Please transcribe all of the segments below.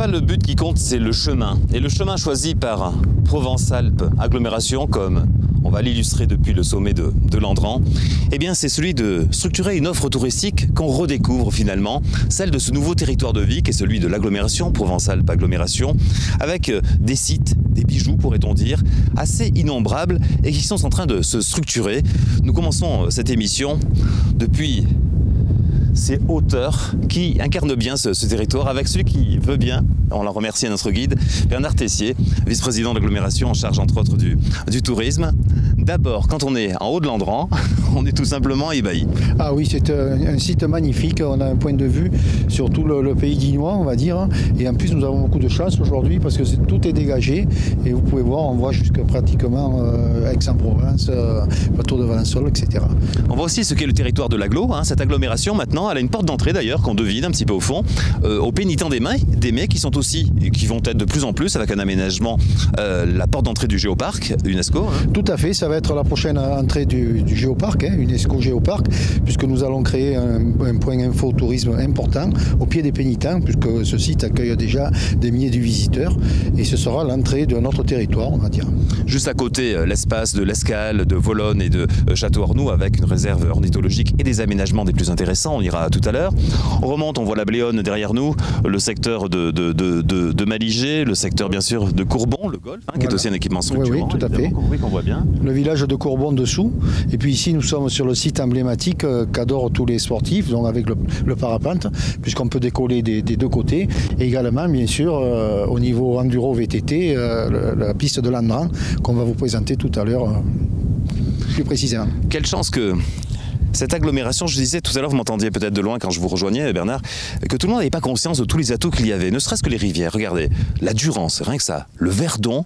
pas le but qui compte, c'est le chemin. Et le chemin choisi par Provence-Alpes Agglomération, comme on va l'illustrer depuis le sommet de Landran, eh bien c'est celui de structurer une offre touristique qu'on redécouvre finalement, celle de ce nouveau territoire de vie qui est celui de l'agglomération, Provence-Alpes Agglomération, avec des sites, des bijoux pourrait-on dire, assez innombrables et qui sont en train de se structurer. Nous commençons cette émission depuis ces hauteurs qui incarnent bien ce territoire avec celui qui veut bien. On la remercie à notre guide, Bernard Tessier, vice-président de l'agglomération en charge entre autres du tourisme. D'abord, quand on est en haut de Landran, on est tout simplement ébahi. Ah oui, c'est un site magnifique. On a un point de vue sur tout le pays dinois, on va dire. Et en plus, nous avons beaucoup de chance aujourd'hui parce que tout est dégagé. Et vous pouvez voir, on voit jusque pratiquement Aix-en-Provence, plateau de Valençol, etc. On voit aussi ce qu'est le territoire de l'agglo. Cette agglomération, maintenant, elle a une porte d'entrée d'ailleurs qu'on devine un petit peu au fond, aux pénitents des mets qui sont aussi, et qui vont être de plus en plus avec un aménagement, la porte d'entrée du Géoparc UNESCO. Tout à fait, ça va être la prochaine entrée du Géoparc, UNESCO Géoparc, puisque nous allons créer un point info tourisme important au pied des pénitents, puisque ce site accueille déjà des milliers de visiteurs, et ce sera l'entrée de notre territoire, on va dire. Juste à côté, l'espace de l'Escale, de Volonne et de Château-Arnoux, avec une réserve ornithologique et des aménagements des plus intéressants, on ira tout à l'heure. On remonte, on voit la Bléone derrière nous, le secteur de Maligé, le secteur bien sûr de Courbon, le golf, qui est aussi un équipement structurant. Oui, tout à fait. Oui, qu'on voit bien. Le village de Courbon dessous. Et puis ici, nous sommes sur le site emblématique qu'adorent tous les sportifs, donc avec le parapente, puisqu'on peut décoller des deux côtés. Et également, bien sûr, au niveau enduro VTT, la piste de Landran, qu'on va vous présenter tout à l'heure plus précisément. Quelle chance que cette agglomération, je disais tout à l'heure, vous m'entendiez peut-être de loin quand je vous rejoignais, Bernard, que tout le monde n'avait pas conscience de tous les atouts qu'il y avait, ne serait-ce que les rivières. Regardez, la Durance, rien que ça, le Verdon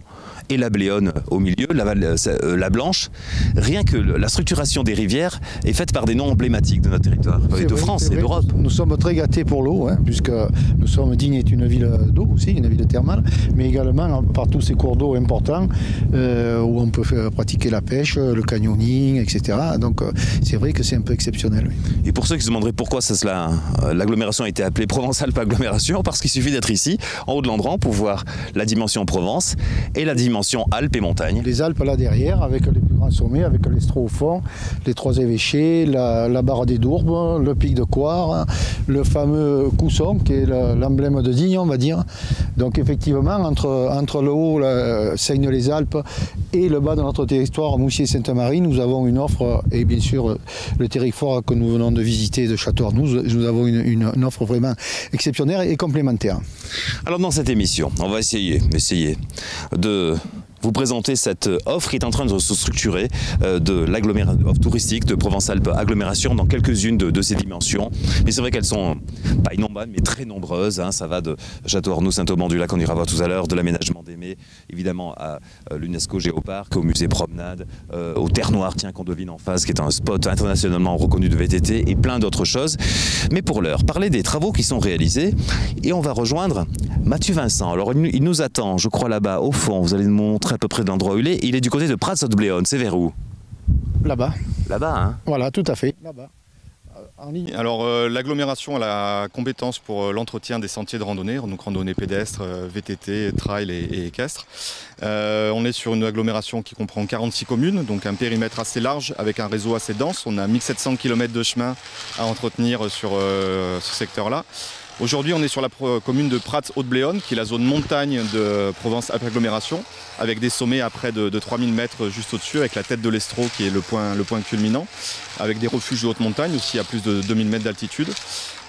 et la Bléone au milieu, la Blanche. Rien que la structuration des rivières est faite par des noms emblématiques de notre territoire, et de France et d'Europe. Nous sommes très gâtés pour l'eau, puisque nous sommes Digne est une ville d'eau aussi, une ville thermale, mais également par tous ces cours d'eau importants où on peut pratiquer la pêche, le canyoning, etc. Donc c'est vrai que c'est un peu exceptionnel. Oui. Et pour ceux qui se demanderaient pourquoi l'agglomération a été appelée Provence-Alpes Agglomération, parce qu'il suffit d'être ici, en haut de Landran, pour voir la dimension Provence et la dimension Alpes et montagnes. Les Alpes là derrière, avec les plus grands sommets, avec l'Estro au fond, les trois évêchés, la barre des Dourbes, le pic de Coire, le fameux Cousson, qui est l'emblème de Digne, on va dire. Donc effectivement, entre le haut, Seigne-les-Alpes, et le bas de notre territoire, Moussier-Sainte-Marie, nous avons une offre, et bien sûr le territoire que nous venons de visiter de Château-Arnoux, nous avons une offre vraiment exceptionnelle et complémentaire. Alors dans cette émission, on va essayer de vous présenter cette offre qui est en train de se structurer de l'agglomération touristique de Provence-Alpes Agglomération dans quelques-unes de ces dimensions. Mais c'est vrai qu'elles sont pas innombrables, mais très nombreuses. Ça va de Château-Arnoux, Saint-Auban-du-Lac, on ira voir tout à l'heure, de l'aménagement des mets, évidemment à l'UNESCO Géoparc, au musée Promenade, au Terre Noire, qu'on devine en face, qui est un spot internationalement reconnu de VTT, et plein d'autres choses. Mais pour l'heure, parler des travaux qui sont réalisés, et on va rejoindre Mathieu Vincent. Alors il nous attend, je crois là-bas, au fond, vous allez nous montrer à peu près de l'endroit où il est. Il est du côté de Prats-Haute-Bléone, c'est vers où? Là-bas. Là-bas, hein? Voilà, tout à fait. Là-bas. Alors l'agglomération a la compétence pour l'entretien des sentiers de randonnée, donc randonnée pédestre, VTT, trail et équestre. On est sur une agglomération qui comprend 46 communes, donc un périmètre assez large avec un réseau assez dense. On a 1700 km de chemin à entretenir sur ce secteur-là. Aujourd'hui, on est sur la commune de Prats-Haute-Bléone, qui est la zone montagne de Provence-Alpes Agglomération, avec des sommets à près de 3000 mètres juste au-dessus, avec la tête de l'Estro qui est le point culminant, avec des refuges de haute montagne aussi à plus de 2000 mètres d'altitude.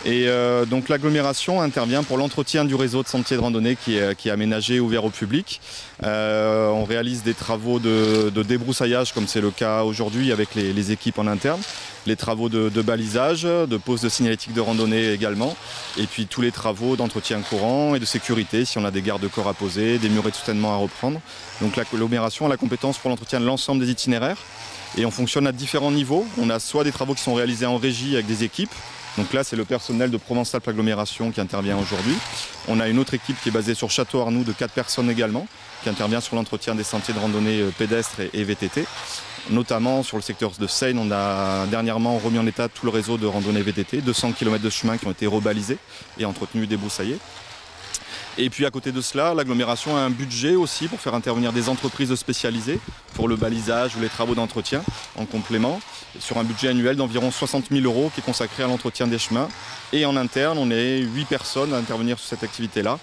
Et donc l'agglomération intervient pour l'entretien du réseau de sentiers de randonnée qui est aménagé, ouvert au public. On réalise des travaux de débroussaillage, comme c'est le cas aujourd'hui avec les équipes en interne. Les travaux de balisage, de pose de signalétique de randonnée également. Et puis tous les travaux d'entretien courant et de sécurité, si on a des garde-corps à poser, des murets de soutènement à reprendre. Donc l'agglomération a la compétence pour l'entretien de l'ensemble des itinéraires. Et on fonctionne à différents niveaux. On a soit des travaux qui sont réalisés en régie avec des équipes. Donc là, c'est le personnel de Provence-Alpes Agglomération qui intervient aujourd'hui. On a une autre équipe qui est basée sur Château-Arnoux de 4 personnes également, qui intervient sur l'entretien des sentiers de randonnée pédestres et VTT. Notamment sur le secteur de Seine, on a dernièrement remis en état tout le réseau de randonnée VTT, 200 km de chemin qui ont été rebalisés et entretenus, débroussaillés. Et puis à côté de cela, l'agglomération a un budget aussi pour faire intervenir des entreprises spécialisées pour le balisage ou les travaux d'entretien en complément, sur un budget annuel d'environ 60 000 € qui est consacré à l'entretien des chemins. Et en interne, on est 8 personnes à intervenir sur cette activité-là,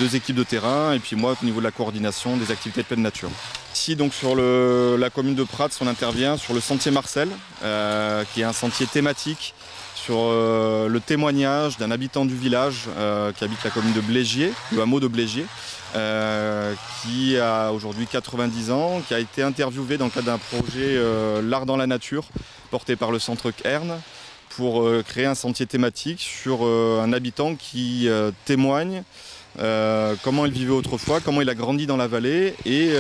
2 équipes de terrain et puis moi au niveau de la coordination des activités de pleine nature. Ici donc sur la commune de Prats, on intervient sur le sentier Marcel, qui est un sentier thématique sur le témoignage d'un habitant du village qui habite la commune de Blégier, le hameau de Blégier, qui a aujourd'hui 90 ans, qui a été interviewé dans le cadre d'un projet L'Art dans la nature, porté par le centre Kern, pour créer un sentier thématique sur un habitant qui témoigne comment il vivait autrefois, comment il a grandi dans la vallée et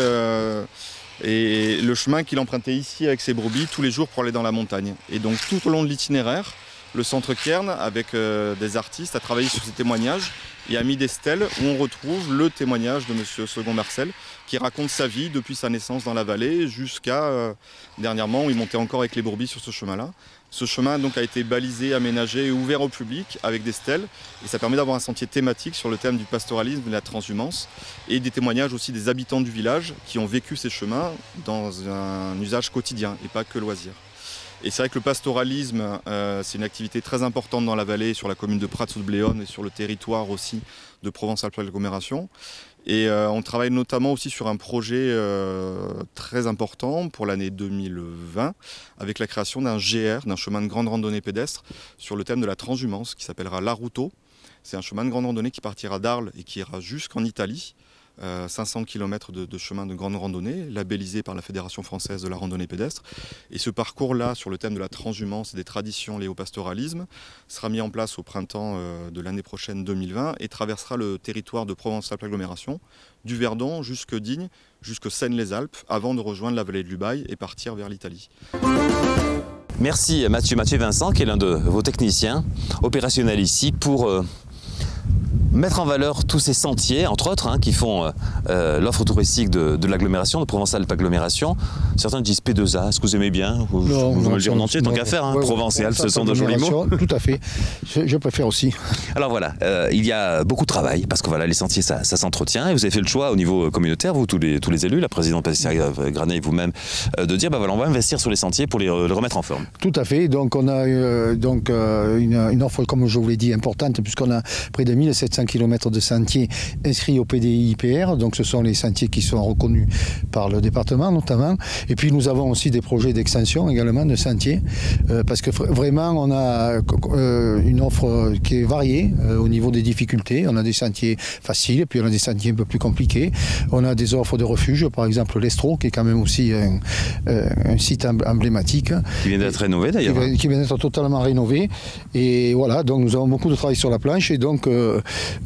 le chemin qu'il empruntait ici avec ses brebis tous les jours pour aller dans la montagne. Et donc tout au long de l'itinéraire, le centre Kern, avec des artistes, a travaillé sur ces témoignages et a mis des stèles où on retrouve le témoignage de M. Second Marcel qui raconte sa vie depuis sa naissance dans la vallée jusqu'à dernièrement où il montait encore avec les brebis sur ce chemin-là. Ce chemin donc a été balisé, aménagé et ouvert au public avec des stèles et ça permet d'avoir un sentier thématique sur le thème du pastoralisme et de la transhumance et des témoignages aussi des habitants du village qui ont vécu ces chemins dans un usage quotidien et pas que loisir. Et c'est vrai que le pastoralisme, c'est une activité très importante dans la vallée, sur la commune de Prats-sous-Bléone et sur le territoire aussi de Provence-Alpes-Agglomération. Et on travaille notamment aussi sur un projet très important pour l'année 2020 avec la création d'un GR, d'un chemin de grande randonnée pédestre sur le thème de la transhumance qui s'appellera l'Aruto. C'est un chemin de grande randonnée qui partira d'Arles et qui ira jusqu'en Italie. 500 km de chemin de grande randonnée, labellisé par la Fédération française de la randonnée pédestre. Et ce parcours-là, sur le thème de la transhumance et des traditions liées au pastoralisme, sera mis en place au printemps de l'année prochaine 2020 et traversera le territoire de Provence-Alpes-Agglomération, du Verdon jusque Digne, jusque Seine-les-Alpes, avant de rejoindre la vallée de l'Ubaye et partir vers l'Italie. Merci Mathieu Vincent, qui est l'un de vos techniciens opérationnels ici pour mettre en valeur tous ces sentiers, entre autres, qui font l'offre touristique de l'agglomération, de Provence-Alpes-Agglomération. Certains disent P2A, est-ce que vous aimez bien? Vous me le dire en entier, tant qu'à faire. Provence et Alpes, ce sont de jolis mots. Tout à fait, je préfère aussi. Alors voilà, il y a beaucoup de travail, parce que voilà, les sentiers, ça s'entretient, et vous avez fait le choix au niveau communautaire, vous, tous les élus, la présidente Patricia Granet et vous-même, de dire, voilà, on va investir sur les sentiers pour les remettre en forme. Tout à fait, donc on a une offre, comme je vous l'ai dit, importante, puisqu'on a près de 1700 km de sentiers inscrits au PDI-IPR, donc ce sont les sentiers qui sont reconnus par le département notamment. Et puis nous avons aussi des projets d'extension également de sentiers, parce que vraiment on a une offre qui est variée au niveau des difficultés. On a des sentiers faciles, et puis on a des sentiers un peu plus compliqués. On a des offres de refuge, par exemple l'Estro, qui est quand même aussi un site emblématique. Qui vient d'être rénové d'ailleurs. Qui vient d'être totalement rénové. Et voilà, donc nous avons beaucoup de travail sur la planche, et donc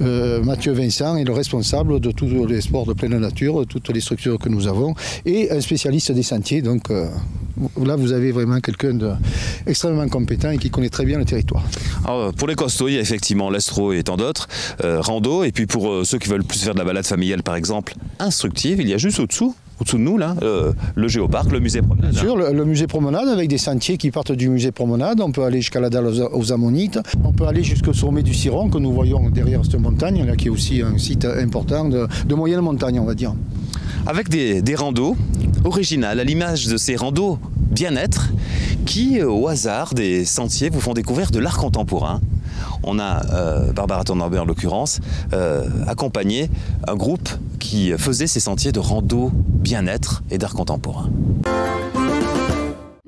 Mathieu Vincent est le responsable de tous les sports de pleine nature, toutes les structures que nous avons, et un spécialiste des sentiers. Donc là, vous avez vraiment quelqu'un d'extrêmement compétent et qui connaît très bien le territoire. Alors, pour les costauds, il y a effectivement l'Estro et tant d'autres, rando, et puis pour ceux qui veulent plus faire de la balade familiale par exemple, instructive, il y a juste au-dessous de nous, là, le Géoparc, le musée promenade. Bien sûr, le musée promenade avec des sentiers qui partent du musée promenade. On peut aller jusqu'à la dalle aux Ammonites. On peut aller jusqu'au sommet du Ciron que nous voyons derrière cette montagne, là, qui est aussi un site important de moyenne montagne, on va dire. Avec des randos originales, à l'image de ces randos bien-être qui, au hasard des sentiers, vous font découvrir de l'art contemporain. On a, Barbara Tornabé en l'occurrence, accompagné un groupe qui faisait ces sentiers de rando bien-être et d'art contemporain.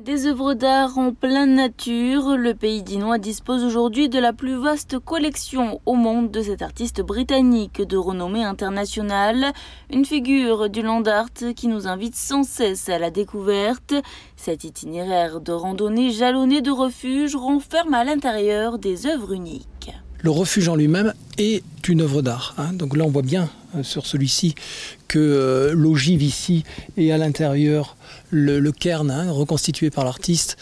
Des œuvres d'art en pleine nature, le pays dinois dispose aujourd'hui de la plus vaste collection au monde de cet artiste britannique de renommée internationale, une figure du land art qui nous invite sans cesse à la découverte. Cet itinéraire de randonnée jalonné de refuges renferme à l'intérieur des œuvres uniques. Le refuge en lui-même est une œuvre d'art. Donc là, on voit bien sur celui-ci que l'ogive ici et à l'intérieur le cairn reconstitué par l'artiste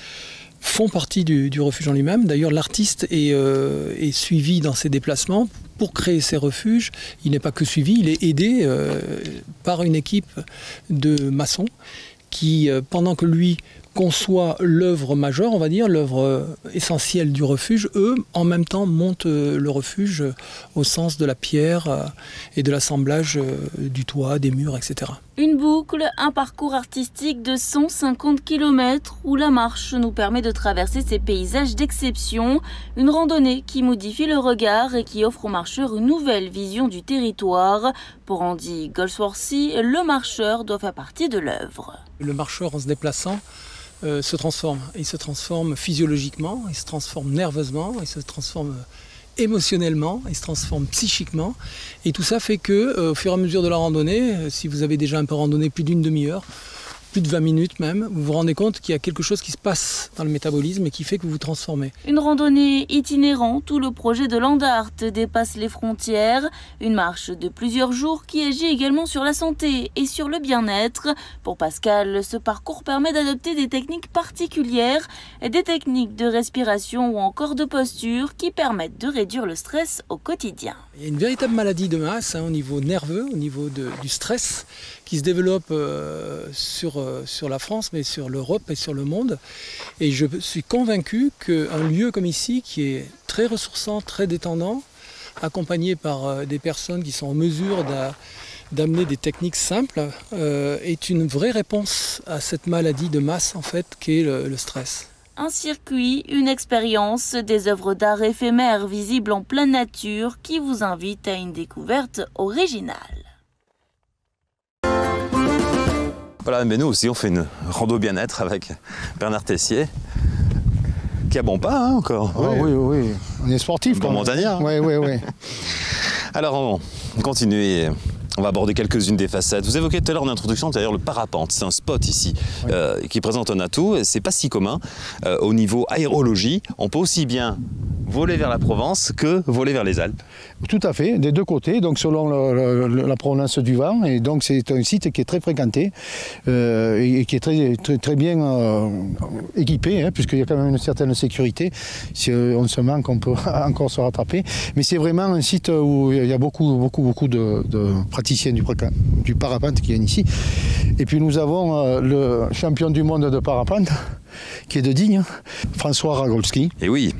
font partie du refuge en lui-même. D'ailleurs, l'artiste est suivi dans ses déplacements pour créer ces refuges. Il n'est pas que suivi, il est aidé par une équipe de maçons qui, pendant que lui conçoit l'œuvre majeure, on va dire, l'œuvre essentielle du refuge, eux, en même temps, montent le refuge au sens de la pierre et de l'assemblage du toit, des murs, etc. Une boucle, un parcours artistique de 150 km où la marche nous permet de traverser ces paysages d'exception. Une randonnée qui modifie le regard et qui offre aux marcheurs une nouvelle vision du territoire. Pour Andy Goldsworthy, le marcheur doit faire partie de l'œuvre. Le marcheur, en se déplaçant, se transforme. Il se transforme physiologiquement, il se transforme nerveusement, il se transforme émotionnellement, il se transforme psychiquement. Et tout ça fait que, au fur et à mesure de la randonnée, si vous avez déjà un peu randonné plus d'une demi-heure, plus de 20 minutes même, vous vous rendez compte qu'il y a quelque chose qui se passe dans le métabolisme et qui fait que vous vous transformez. Une randonnée itinérante où le projet de Land Art dépasse les frontières. Une marche de plusieurs jours qui agit également sur la santé et sur le bien-être. Pour Pascal, ce parcours permet d'adopter des techniques particulières, des techniques de respiration ou encore de posture qui permettent de réduire le stress au quotidien. Il y a une véritable maladie de masse au niveau nerveux, au niveau du stress qui se développe sur la France, mais sur l'Europe et sur le monde. Et je suis convaincu qu'un lieu comme ici, qui est très ressourçant, très détendant, accompagné par des personnes qui sont en mesure d'amener des techniques simples, est une vraie réponse à cette maladie de masse en fait, qu'est le stress. Un circuit, une expérience, des œuvres d'art éphémères visibles en pleine nature qui vous invitent à une découverte originale. Voilà, mais nous aussi on fait une rando bien-être avec Bernard Tessier, qui a bon pas hein, encore. Ah, oui, on est sportif. Bon montagnard. Oui. Alors on continue et on va aborder quelques-unes des facettes. Vous évoquez tout à l'heure en introduction, d'ailleurs le parapente, c'est un spot ici qui présente un atout, c'est pas si commun. Au niveau aérologie, on peut aussi bien voler vers la Provence que voler vers les Alpes. Tout à fait, des deux côtés, donc selon la provenance du vent. Et donc c'est un site qui est très fréquenté et qui est très bien équipé, hein, puisqu'il y a quand même une certaine sécurité. Si on se manque, on peut encore se rattraper. Mais c'est vraiment un site où il y a beaucoup de praticiens du parapente qui viennent ici. Et puis nous avons le champion du monde de parapente, qui est de Digne, François Ragolski. Et oui.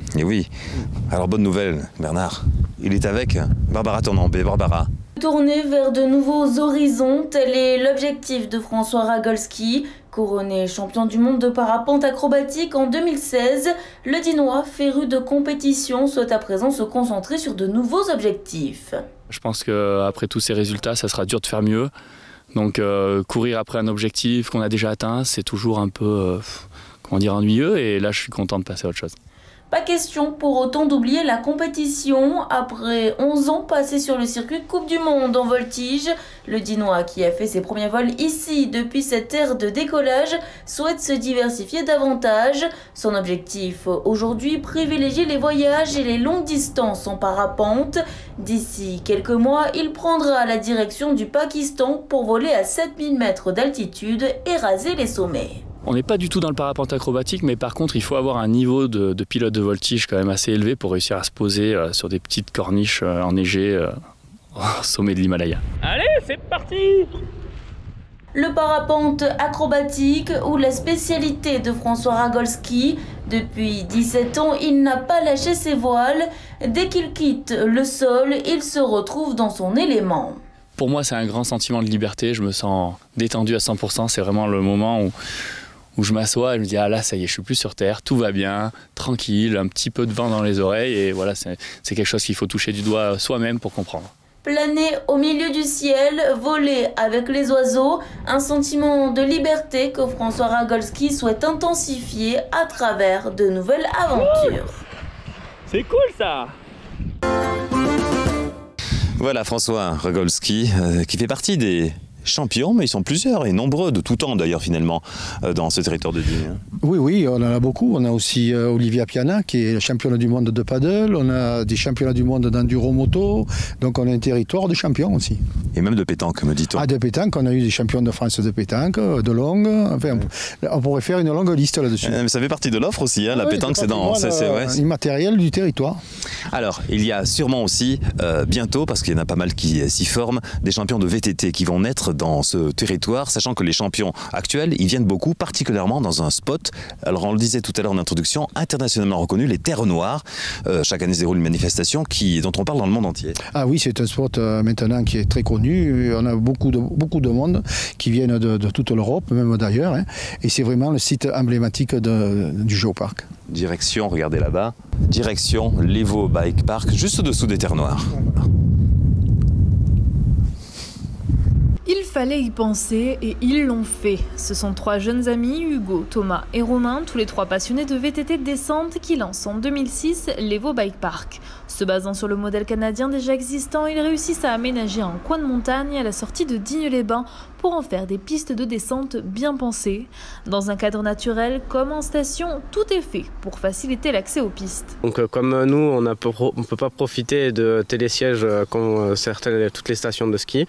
Alors bonne nouvelle, Bernard. Il est avec Barbara Tournambé. Barbara. Tourner vers de nouveaux horizons, tel est l'objectif de François Ragolski. Couronné champion du monde de parapente acrobatique en 2016, le Dinois, féru de compétition, souhaite à présent se concentrer sur de nouveaux objectifs. Je pense qu'après tous ces résultats, ça sera dur de faire mieux. Donc courir après un objectif qu'on a déjà atteint, c'est toujours un peu ennuyeux, et là je suis content de passer à autre chose. Pas question pour autant d'oublier la compétition. Après 11 ans passés sur le circuit Coupe du Monde en voltige, le Dinois, qui a fait ses premiers vols ici depuis cette ère de décollage, souhaite se diversifier davantage. Son objectif aujourd'hui, privilégier les voyages et les longues distances en parapente. D'ici quelques mois, il prendra la direction du Pakistan pour voler à 7000 mètres d'altitude et raser les sommets. On n'est pas du tout dans le parapente acrobatique, mais par contre il faut avoir un niveau de pilote de voltige quand même assez élevé pour réussir à se poser sur des petites corniches enneigées au sommet de l'Himalaya. Allez, c'est parti! Le parapente acrobatique ou la spécialité de François Ragolski. Depuis 17 ans, il n'a pas lâché ses voiles. Dès qu'il quitte le sol, il se retrouve dans son élément. Pour moi, c'est un grand sentiment de liberté. Je me sens détendu à 100%. C'est vraiment le moment où je m'assois et je me dis ah là ça y est, je suis plus sur terre, tout va bien, tranquille, un petit peu de vent dans les oreilles, et voilà, c'est quelque chose qu'il faut toucher du doigt soi-même pour comprendre. Planer au milieu du ciel, voler avec les oiseaux, un sentiment de liberté que François Ragolski souhaite intensifier à travers de nouvelles aventures. C'est cool ça! Voilà François Ragolski qui fait partie des champions, mais ils sont plusieurs et nombreux de tout temps d'ailleurs finalement dans ce territoire de Digne. Oui, on en a beaucoup. On a aussi Olivia Piana qui est championne du monde de paddle, on a des championnats du monde d'enduro-moto, donc on a un territoire de champions aussi. Et même de pétanque, me dit-on. Ah, de pétanque, on a eu des champions de France de pétanque, de longue, enfin on pourrait faire une longue liste là-dessus. Mais ça fait partie de l'offre aussi, hein, la pétanque c'est dans... immatériel du territoire. Alors, il y a sûrement aussi, bientôt, parce qu'il y en a pas mal qui s'y forment, des champions de VTT qui vont naître dans ce territoire, sachant que les champions actuels, ils viennent beaucoup, particulièrement dans un spot, alors on le disait tout à l'heure en introduction, internationalement reconnu, les Terres Noires. Chaque année se déroule une manifestation dont on parle dans le monde entier. Ah oui, c'est un spot maintenant qui est très connu. On a beaucoup de monde qui viennent de toute l'Europe, même d'ailleurs. Hein. Et c'est vraiment le site emblématique du Géoparc. Direction, regardez là-bas, direction l'Evo Bike Park, juste au-dessous des Terres Noires. Il fallait y penser et ils l'ont fait. Ce sont 3 jeunes amis, Hugo, Thomas et Romain, tous les 3 passionnés de VTT de descente, qui lancent en 2006 l'Evo Bike Park. Se basant sur le modèle canadien déjà existant, ils réussissent à aménager un coin de montagne à la sortie de Digne-les-Bains pour en faire des pistes de descente bien pensées. Dans un cadre naturel comme en station, tout est fait pour faciliter l'accès aux pistes. Donc, comme nous, on ne peut pas profiter de télésièges comme toutes les stations de ski,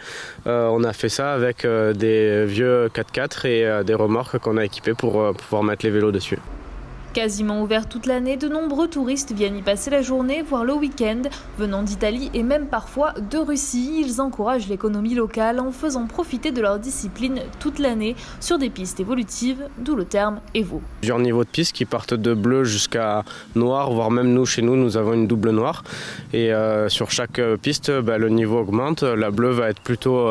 on a fait ça avec des vieux 4x4 et des remorques qu'on a équipées pour pouvoir mettre les vélos dessus. Quasiment ouvert toute l'année, de nombreux touristes viennent y passer la journée, voire le week-end. Venant d'Italie et même parfois de Russie, ils encouragent l'économie locale en faisant profiter de leur discipline toute l'année sur des pistes évolutives, d'où le terme Evo. Plusieurs niveaux de pistes qui partent de bleu jusqu'à noir, voire même nous, chez nous, nous avons une double noire. Et sur chaque piste, le niveau augmente. La bleue va être plutôt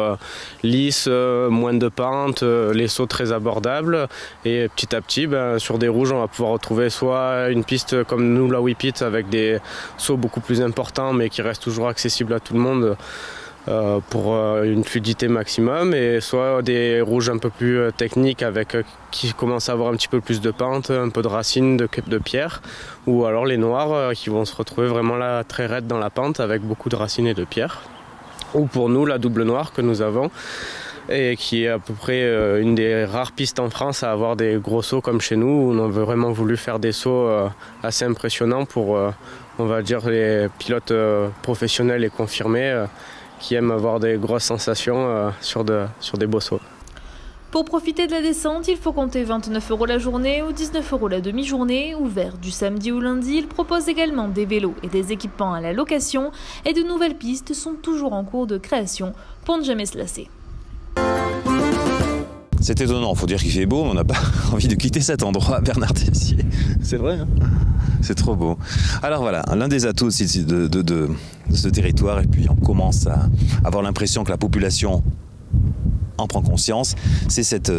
lisse, moins de pente, les sauts très abordables. Et petit à petit, sur des rouges, on va pouvoir retrouver soit une piste comme nous, la Whippet, avec des sauts beaucoup plus importants mais qui restent toujours accessibles à tout le monde pour une fluidité maximum, et soit des rouges un peu plus techniques qui commencent à avoir un petit peu plus de pente, un peu de racines, de pierres, ou alors les noirs qui vont se retrouver vraiment là très raides dans la pente avec beaucoup de racines et de pierres. Ou pour nous, la double noire que nous avons, et qui est à peu près une des rares pistes en France à avoir des gros sauts comme chez nous, où on a vraiment voulu faire des sauts assez impressionnants pour, on va dire, les pilotes professionnels et confirmés qui aiment avoir des grosses sensations sur des beaux sauts. Pour profiter de la descente, il faut compter 29 € la journée ou 19 € la demi-journée. Ouvert du samedi au lundi, il propose également des vélos et des équipements à la location, et de nouvelles pistes sont toujours en cours de création pour ne jamais se lasser. C'est étonnant, il faut dire qu'il fait beau, mais on n'a pas envie de quitter cet endroit, Bernard Tessier. C'est vrai, hein? C'est trop beau. Alors voilà, l'un des atouts aussi de ce territoire, et puis on commence à avoir l'impression que la population en prend conscience, c'est cette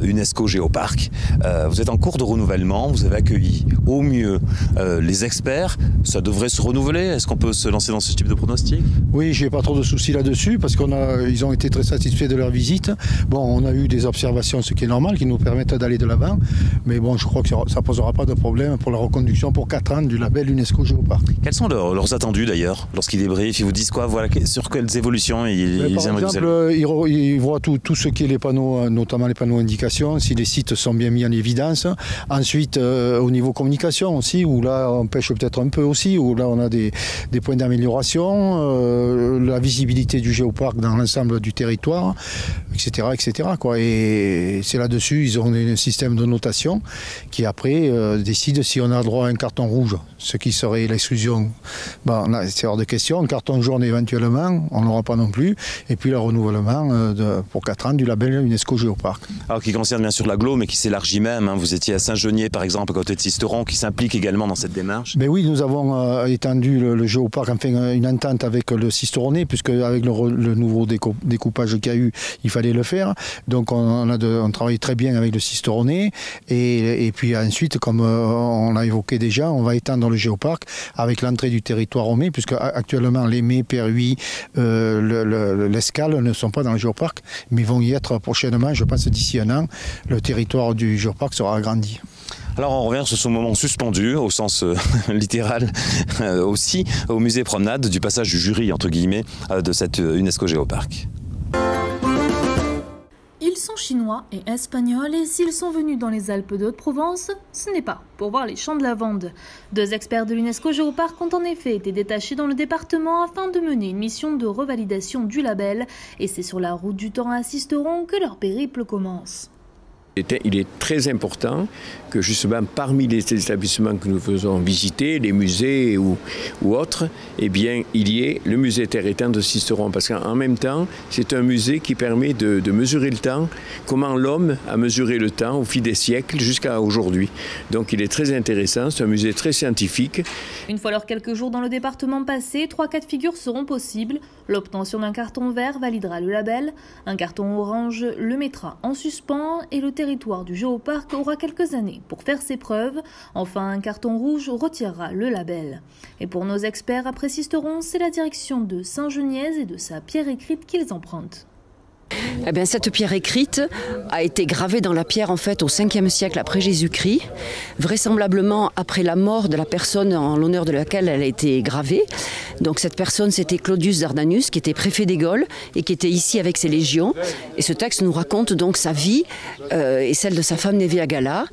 UNESCO Géoparc. Vous êtes en cours de renouvellement, vous avez accueilli au mieux les experts, ça devrait se renouveler, est-ce qu'on peut se lancer dans ce type de pronostic? Oui, j'ai pas trop de soucis là-dessus, parce qu'ils ont été très satisfaits de leur visite. Bon, on a eu des observations, ce qui est normal, qui nous permettent d'aller de l'avant, mais bon, je crois que ça ne posera pas de problème pour la reconduction pour 4 ans du label UNESCO Géoparc. Quels sont leurs attendus d'ailleurs, lorsqu'ils débriefent, ils vous disent quoi, voilà, sur quelles évolutions ils par exemple, ils voient tout ce qui est les panneaux, notamment les panneaux indications, si les sites sont bien mis en évidence. Ensuite, au niveau communication aussi, où là on pêche peut-être un peu aussi, où là on a des points d'amélioration, la visibilité du géoparc dans l'ensemble du territoire, etc. etc. quoi. Et c'est là-dessus, ils ont un système de notation qui après décide si on a droit à un carton rouge, ce qui serait l'exclusion. Bon, là, c'est hors de question. Un carton jaune éventuellement, on n'aura pas non plus. Et puis le renouvellement pour 4 ans du label UNESCO Géoparc. Alors qui concerne bien sûr l'agglo, mais qui s'élargit même. Hein. Vous étiez à Saint-Genier par exemple, à côté de Sisteron, qui s'implique également dans cette démarche. Mais oui, nous avons étendu le géoparc, enfin une entente avec le Sisteronnais, puisque avec le nouveau découpage qu'il y a eu, il fallait le faire. Donc on travaille très bien avec le Sisteronnais. Et puis ensuite, comme on l'a évoqué déjà, on va étendre le géoparc avec l'entrée du territoire romé, puisque actuellement les Mets, Perhuis, l'Escale ne sont pas dans le géoparc, mais vont y être prochainement, je pense d'ici un an, le territoire du géoparc sera agrandi. Alors on revient sur ce moment suspendu, au sens littéral aussi, au musée Promenade, du passage du jury, entre guillemets, de cette UNESCO Géoparc. Ils sont chinois et espagnols, et s'ils sont venus dans les Alpes de Haute-Provence, ce n'est pas pour voir les champs de lavande. 2 experts de l'UNESCO Géoparc ont en effet été détachés dans le département afin de mener une mission de revalidation du label, et c'est sur la route du temps à Sisteron que leur périple commence. Il est très important que justement parmi les établissements que nous faisons visiter, les musées ou autres, eh bien, il y ait le musée Terre et Temps de Sisteron. Parce qu'en même temps, c'est un musée qui permet de mesurer le temps, comment l'homme a mesuré le temps au fil des siècles jusqu'à aujourd'hui. Donc il est très intéressant, c'est un musée très scientifique. Une fois leurs quelques jours dans le département passés, 3 cas de figure seront possibles. L'obtention d'un carton vert validera le label, un carton orange le mettra en suspens et le territoire du géoparc aura quelques années pour faire ses preuves. Enfin, un carton rouge retirera le label. Et pour nos experts après Sisteron, c'est la direction de Saint-Genièse et de sa pierre écrite qu'ils empruntent. Eh bien, cette pierre écrite a été gravée dans la pierre en fait au 5e siècle après Jésus-Christ, vraisemblablement après la mort de la personne en l'honneur de laquelle elle a été gravée. Donc cette personne, c'était Claudius Dardanus, qui était préfet des Gaules et qui était ici avec ses légions. Et ce texte nous raconte donc sa vie et celle de sa femme Nevia Gala,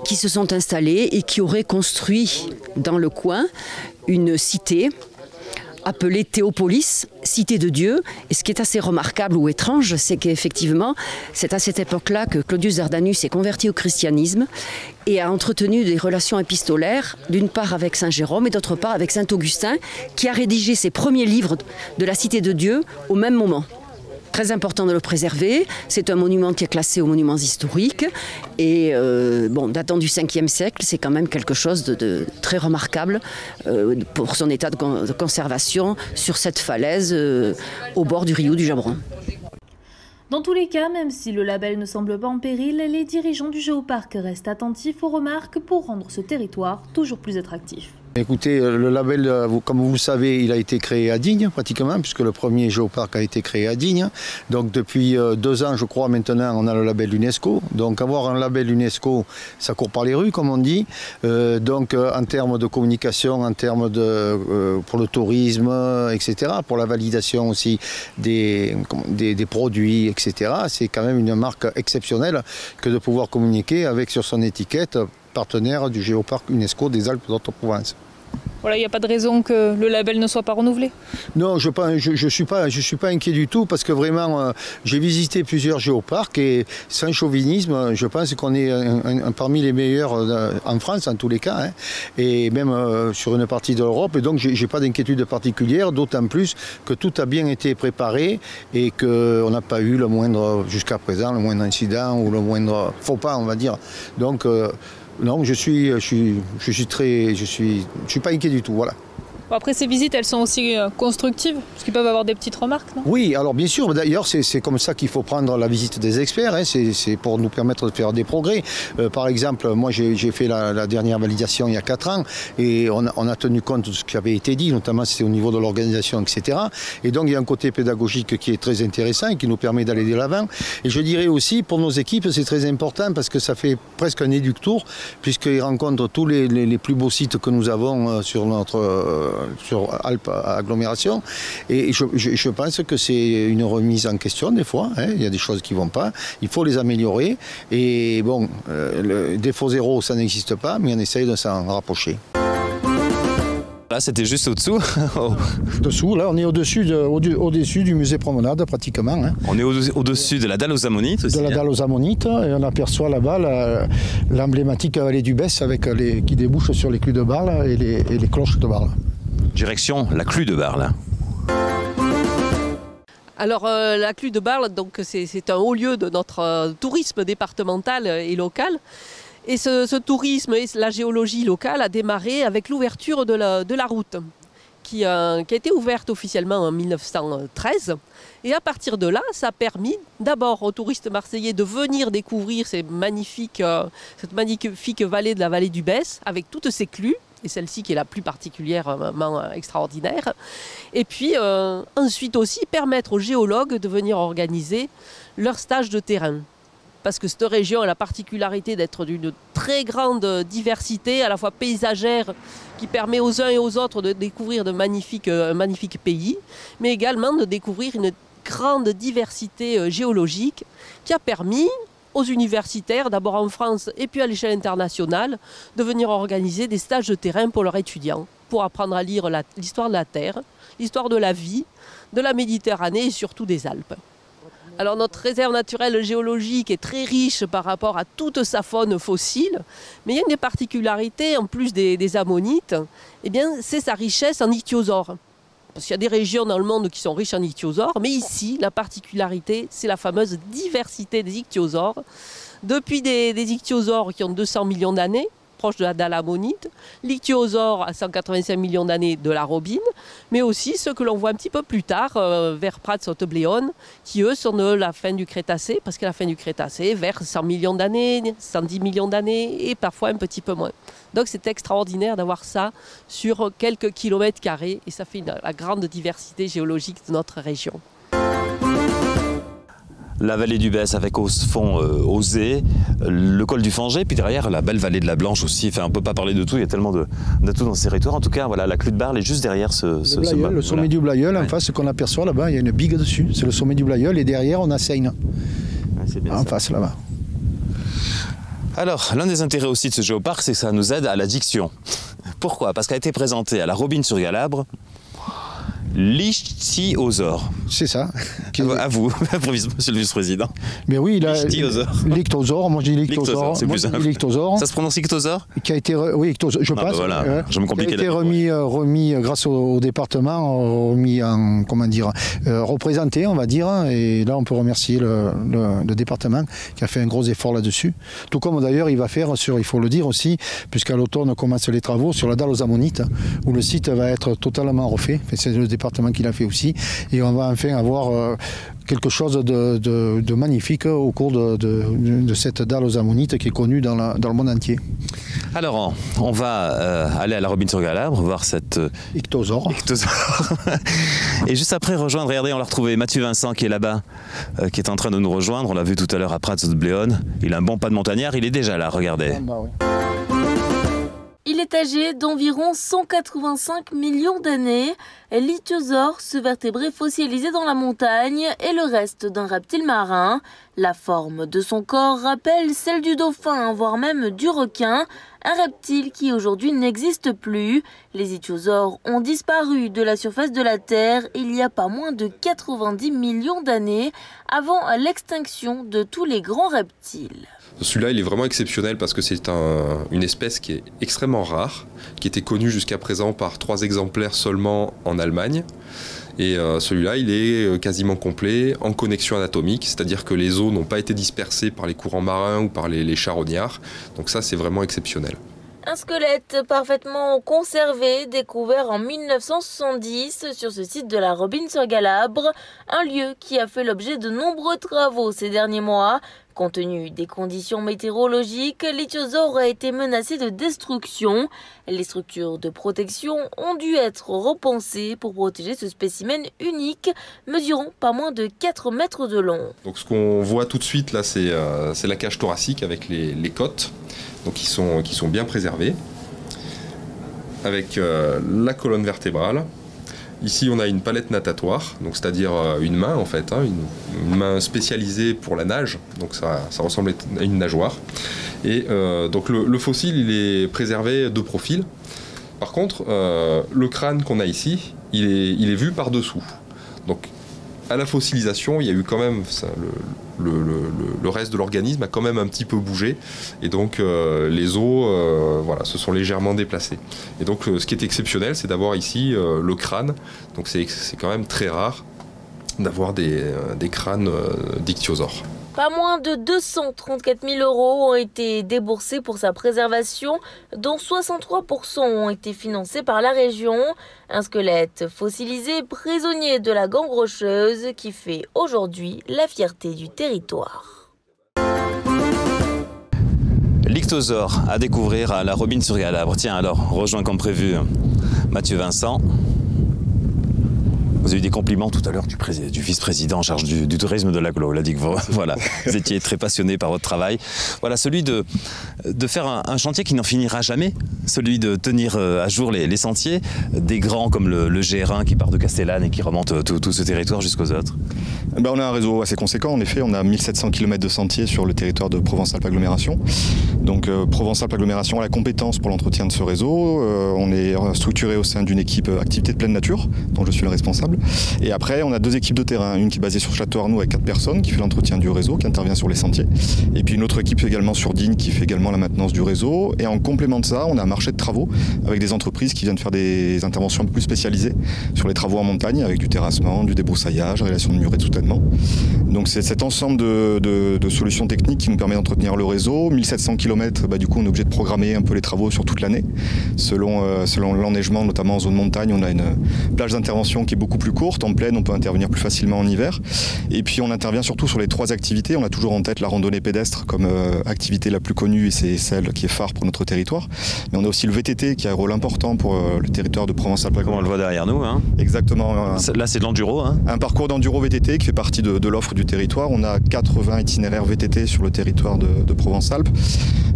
qui se sont installés et qui auraient construit dans le coin une cité appelée Théopolis, cité de Dieu. Et ce qui est assez remarquable ou étrange, c'est qu'effectivement, c'est à cette époque-là que Claudius Dardanus est converti au christianisme et a entretenu des relations épistolaires, d'une part avec Saint Jérôme et d'autre part avec Saint Augustin, qui a rédigé ses premiers livres de la cité de Dieu au même moment. Très important de le préserver, c'est un monument qui est classé aux monuments historiques et datant du 5e siècle, c'est quand même quelque chose de très remarquable pour son état de conservation sur cette falaise au bord du Rio du Jabron. Dans tous les cas, même si le label ne semble pas en péril, les dirigeants du géoparc restent attentifs aux remarques pour rendre ce territoire toujours plus attractif. Écoutez, le label, comme vous le savez, il a été créé à Digne pratiquement, puisque le premier géoparc a été créé à Digne. Donc depuis 2 ans, je crois, maintenant, on a le label UNESCO. Donc avoir un label UNESCO, ça court par les rues, comme on dit. Donc en termes de communication, en termes pour le tourisme, etc., pour la validation aussi des produits, etc., c'est quand même une marque exceptionnelle que de pouvoir communiquer avec sur son étiquette partenaire du géoparc UNESCO des Alpes d'Haute-Provence. Voilà, il n'y a pas de raison que le label ne soit pas renouvelé? Non, je suis pas inquiet du tout parce que vraiment, j'ai visité plusieurs géoparcs et sans chauvinisme, je pense qu'on est parmi les meilleurs en France en tous les cas, hein, et même sur une partie de l'Europe. Et donc, j'ai pas d'inquiétude particulière, d'autant plus que tout a bien été préparé et qu'on n'a pas eu jusqu'à présent, le moindre incident ou le moindre faux pas, on va dire. Donc, non, je suis pas inquiet du tout, voilà. Bon, après, ces visites, elles sont aussi constructives, parce qu'ils peuvent avoir des petites remarques, non? Oui, alors bien sûr, d'ailleurs, c'est comme ça qu'il faut prendre la visite des experts, hein, c'est pour nous permettre de faire des progrès. Par exemple, moi, j'ai fait la dernière validation il y a 4 ans, et on a tenu compte de ce qui avait été dit, notamment c'était au niveau de l'organisation, etc. Et donc, il y a un côté pédagogique qui est très intéressant et qui nous permet d'aller de l'avant. Et je dirais aussi, pour nos équipes, c'est très important parce que ça fait presque un éductour, puisqu'ils rencontrent tous les plus beaux sites que nous avons sur Alpes Agglomération, et je pense que c'est une remise en question des fois, hein. Il y a des choses qui ne vont pas, il faut les améliorer, et bon, le défaut zéro ça n'existe pas, mais on essaye de s'en rapprocher. Là, c'était juste au-dessous. Dessous, là, on est au-dessus du musée Promenade, pratiquement. Hein. On est au-dessus de la dalle aux ammonites aussi. De la dalle aux ammonites, et on aperçoit là-bas l'emblématique vallée du Besse qui débouche sur les Clus de Barle et les cloches de Barle. Direction la Clue de Barle. Alors la Clue de Barle, donc c'est un haut lieu de notre tourisme départemental et local. Et ce tourisme et la géologie locale a démarré avec l'ouverture de la route, qui a été ouverte officiellement en 1913. Et à partir de là, ça a permis d'abord aux touristes marseillais de venir découvrir cette magnifique vallée de la vallée du Besse, avec toutes ses clues, et celle-ci qui est la plus particulièrement extraordinaire. Et puis ensuite aussi permettre aux géologues de venir organiser leurs stages de terrain. Parce que cette région a la particularité d'être d'une très grande diversité, à la fois paysagère, qui permet aux uns et aux autres de découvrir de magnifiques pays, mais également de découvrir une grande diversité géologique qui a permis aux universitaires, d'abord en France et puis à l'échelle internationale, de venir organiser des stages de terrain pour leurs étudiants, pour apprendre à lire l'histoire de la Terre, l'histoire de la vie, de la Méditerranée et surtout des Alpes. Alors notre réserve naturelle géologique est très riche par rapport à toute sa faune fossile, mais il y a une des particularités, en plus des ammonites, eh bien, c'est sa richesse en ichthyosaures. Parce qu'il y a des régions dans le monde qui sont riches en ichthyosaures, mais ici, la particularité, c'est la fameuse diversité des ichthyosaures. Depuis des ichthyosaures qui ont 200 millions d'années, proche de la dalamonite, l'ichthyosaure à 185 millions d'années de la robine, mais aussi ceux que l'on voit un petit peu plus tard, vers Prats-Haute-Bléone, qui eux sont de la fin du Crétacé, parce qu'à la fin du Crétacé, vers 100 millions d'années, 110 millions d'années, et parfois un petit peu moins. Donc c'est extraordinaire d'avoir ça sur quelques kilomètres carrés, et ça fait la grande diversité géologique de notre région. La vallée du Besse avec au fond Osée, le col du Fangé, puis derrière la belle vallée de la Blanche aussi. Enfin, on ne peut pas parler de tout, il y a tellement d'atouts dans ce territoire. En tout cas, voilà, la Clue de Barle est juste derrière ce le sommet du Blayeul, en face, ce qu'on aperçoit là-bas, il y a une bigue dessus. C'est le sommet du Blayeul et derrière, on a Seine. En face là-bas. Alors, l'un des intérêts aussi de ce géoparc, c'est que ça nous aide à la diction. Pourquoi? Parce qu'a été présenté à la Robine-sur-Galabre l'ichthyosaure. C'est ça. À vous, monsieur le vice-président. Mais oui, l'ichthyosaure. Moi je dis l'ichthyosaure. C'est plus simple. Ça se prononce ichthyosaure? Qui a été, oui, ichthyosaure, je pense. Voilà, je me complique. Qui a été remis grâce au département, remis en, comment dire, représenté, on va dire. Et là, on peut remercier le département qui a fait un gros effort là-dessus. Tout comme d'ailleurs, il va faire il faut le dire aussi, puisqu'à l'automne commencent les travaux sur la dalle aux ammonites, où le site va être totalement refait. C'est le département qui l'a fait aussi. Et on va enfin avoir quelque chose de magnifique au cours de cette dalle aux ammonites qui est connue dans le monde entier. Alors, on va aller à la Robine-sur-Galabre, voir cette ichthyosaure. Et juste après rejoindre, regardez, on l'a retrouvé, Mathieu Vincent qui est là-bas, qui est en train de nous rejoindre. On l'a vu tout à l'heure à Prats-Haute-Bléone. Il a un bon pas de montagnard, il est déjà là, regardez. Oui. Il est âgé d'environ 185 millions d'années. L'ichthyosaure, ce vertébré fossilisé dans la montagne, est le reste d'un reptile marin. La forme de son corps rappelle celle du dauphin, voire même du requin, un reptile qui aujourd'hui n'existe plus. Les ichthyosaures ont disparu de la surface de la Terre il y a pas moins de 90 millions d'années, avant l'extinction de tous les grands reptiles. Celui-là, il est vraiment exceptionnel parce que c'est une espèce qui est extrêmement rare, qui était connue jusqu'à présent par 3 exemplaires seulement en Allemagne. Et celui-là, il est quasiment complet en connexion anatomique, c'est-à-dire que les os n'ont pas été dispersés par les courants marins ou par les charognards. Donc ça, c'est vraiment exceptionnel. Un squelette parfaitement conservé, découvert en 1970 sur ce site de la Robine-sur-Galabre, un lieu qui a fait l'objet de nombreux travaux ces derniers mois. Compte tenu des conditions météorologiques, l'ichthyosaure a été menacé de destruction. Les structures de protection ont dû être repensées pour protéger ce spécimen unique, mesurant pas moins de 4 mètres de long. Donc ce qu'on voit tout de suite là, c'est la cage thoracique avec les côtes, donc qui sont bien préservées, avec la colonne vertébrale. Ici, on a une palette natatoire, donc c'est-à-dire une main en fait, une main spécialisée pour la nage, donc ça ressemble à une nageoire. Et donc le fossile, il est préservé de profil. Par contre, le crâne qu'on a ici, il est vu par-dessous. Donc à la fossilisation, il y a eu quand même le reste de l'organisme a quand même un petit peu bougé, et donc les os se sont légèrement déplacés. Et donc ce qui est exceptionnel, c'est d'avoir ici le crâne. Donc c'est quand même très rare d'avoir des crânes d'ichthyosaures. Pas moins de 234 000 € ont été déboursés pour sa préservation, dont 63% ont été financés par la région. Un squelette fossilisé prisonnier de la gangue rocheuse qui fait aujourd'hui la fierté du territoire. L'ichthyosaure à découvrir à la Robine-sur-Galabre. Tiens alors, rejoint comme prévu Mathieu Vincent. Vous avez eu des compliments tout à l'heure du vice-président en charge du tourisme de l'agglo. Il a dit que vous étiez très passionné par votre travail. Voilà, celui de de faire un chantier qui n'en finira jamais, celui de tenir à jour les sentiers, des grands comme le GR1 qui part de Castellane et qui remonte tout ce territoire jusqu'aux autres. On a un réseau assez conséquent, en effet, on a 1700 km de sentiers sur le territoire de Provence-Alpes Agglomération. Donc Provence-Alpes Agglomération a la compétence pour l'entretien de ce réseau. On est structuré au sein d'une équipe activité de pleine nature, dont je suis le responsable. Et après, on a 2 équipes de terrain, une qui est basée sur Château-Arnoux avec 4 personnes, qui fait l'entretien du réseau, qui intervient sur les sentiers. Et puis une autre équipe également sur Digne, qui fait également la maintenance du réseau. Et en complément de ça, on a un marché de travaux avec des entreprises qui viennent faire des interventions un peu plus spécialisées sur les travaux en montagne, avec du terrassement, du débroussaillage, réalisation de murets de soutènement. Donc c'est cet ensemble de solutions techniques qui nous permet d'entretenir le réseau. 1700 km, du coup on est obligé de programmer un peu les travaux sur toute l'année. Selon l'enneigement, notamment en zone montagne, on a une plage d'intervention qui est beaucoup plus courte. En plaine, on peut intervenir plus facilement en hiver. Et puis on intervient surtout sur les 3 activités. On a toujours en tête la randonnée pédestre comme activité la plus connue et c'est celle qui est phare pour notre territoire. Mais on a aussi le VTT qui a un rôle important pour le territoire de Provence-Alpes. Comme on le voit derrière nous. Hein. Exactement. Là c'est de l'enduro. Hein. Un parcours d'enduro VTT qui fait partie de l'offre du territoire. On a 80 itinéraires VTT sur le territoire de Provence-Alpes,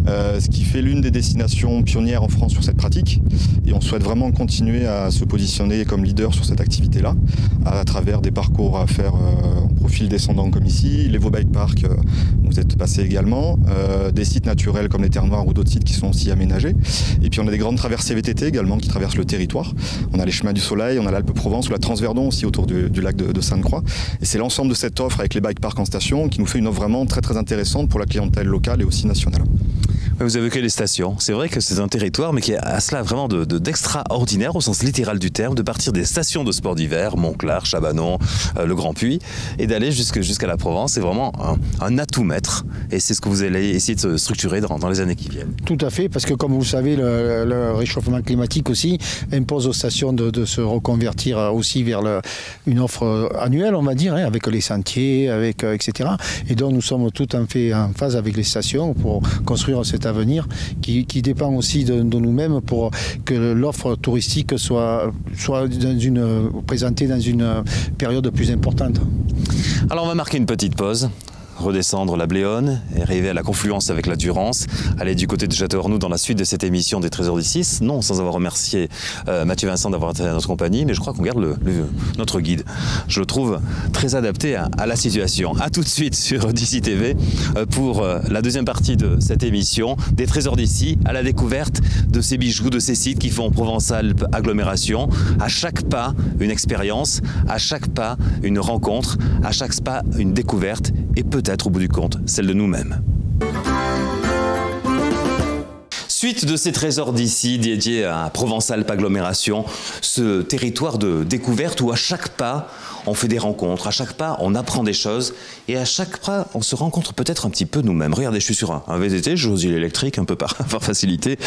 ce qui fait l'une des destinations pionnières en France sur cette pratique. Et on souhaite vraiment continuer à se positionner comme leader sur cette activité-là, à travers des parcours à faire en profil descendant comme ici, les Vaux Bike Park, vous êtes passé également, des sites naturels comme les Terres Noires ou d'autres sites qui sont aussi aménagés. Et puis on a des grandes traversées VTT également qui traversent le territoire. On a les chemins du Soleil, on a l'Alpe-Provence ou la Transverdon aussi autour du lac de Sainte-Croix. Et c'est l'ensemble de cette offre avec les bike parks en station qui nous fait une offre vraiment très très intéressante pour la clientèle locale et aussi nationale. Vous évoquez les stations. C'est vrai que c'est un territoire, mais qui a cela vraiment d'extraordinaire au sens littéral du terme, de partir des stations de sport d'hiver, Montclar, Chabanon, le Grand Puy, et d'aller jusqu'à la Provence. C'est vraiment un atout maître. Et c'est ce que vous allez essayer de structurer dans les années qui viennent. Tout à fait, parce que comme vous savez, le réchauffement climatique aussi impose aux stations de se reconvertir aussi vers une offre annuelle, on va dire, avec les sentiers, etc. Et donc nous sommes tout à fait en phase avec les stations pour construire cet avenir qui dépend aussi de nous-mêmes pour que l'offre touristique soit présentée dans une période plus importante. Alors on va marquer une petite pause. Redescendre la Bléone et arriver à la confluence avec la Durance, aller du côté de Château-Arnoux dans la suite de cette émission des Trésors du 6. Non, sans avoir remercié Mathieu Vincent d'avoir été à notre compagnie, mais je crois qu'on garde notre guide. Je le trouve très adapté à la situation. A tout de suite sur d'ici TV pour la deuxième partie de cette émission des Trésors d'ici, à la découverte de ces bijoux, de ces sites qui font Provence-Alpes Agglomération. À chaque pas, une expérience, à chaque pas, une rencontre, à chaque pas, une découverte et peut-être au bout du compte, celle de nous-mêmes. Suite de ces trésors d'ici, dédiés à Provence-Alpes Agglomération, ce territoire de découverte où à chaque pas, on fait des rencontres, à chaque pas, on apprend des choses et à chaque pas, on se rencontre peut-être un petit peu nous-mêmes. Regardez, je suis sur un VTT, je choisis l'électrique un peu par facilité.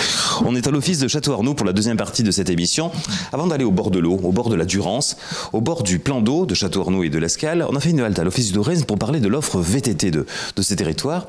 On est à l'office de Château-Arnoux pour la deuxième partie de cette émission. Avant d'aller au bord de l'eau, au bord de la Durance, au bord du plan d'eau de Château-Arnoux et de l'Escale, on a fait une halte à l'office du tourisme pour parler de l'offre VTT de ces territoires.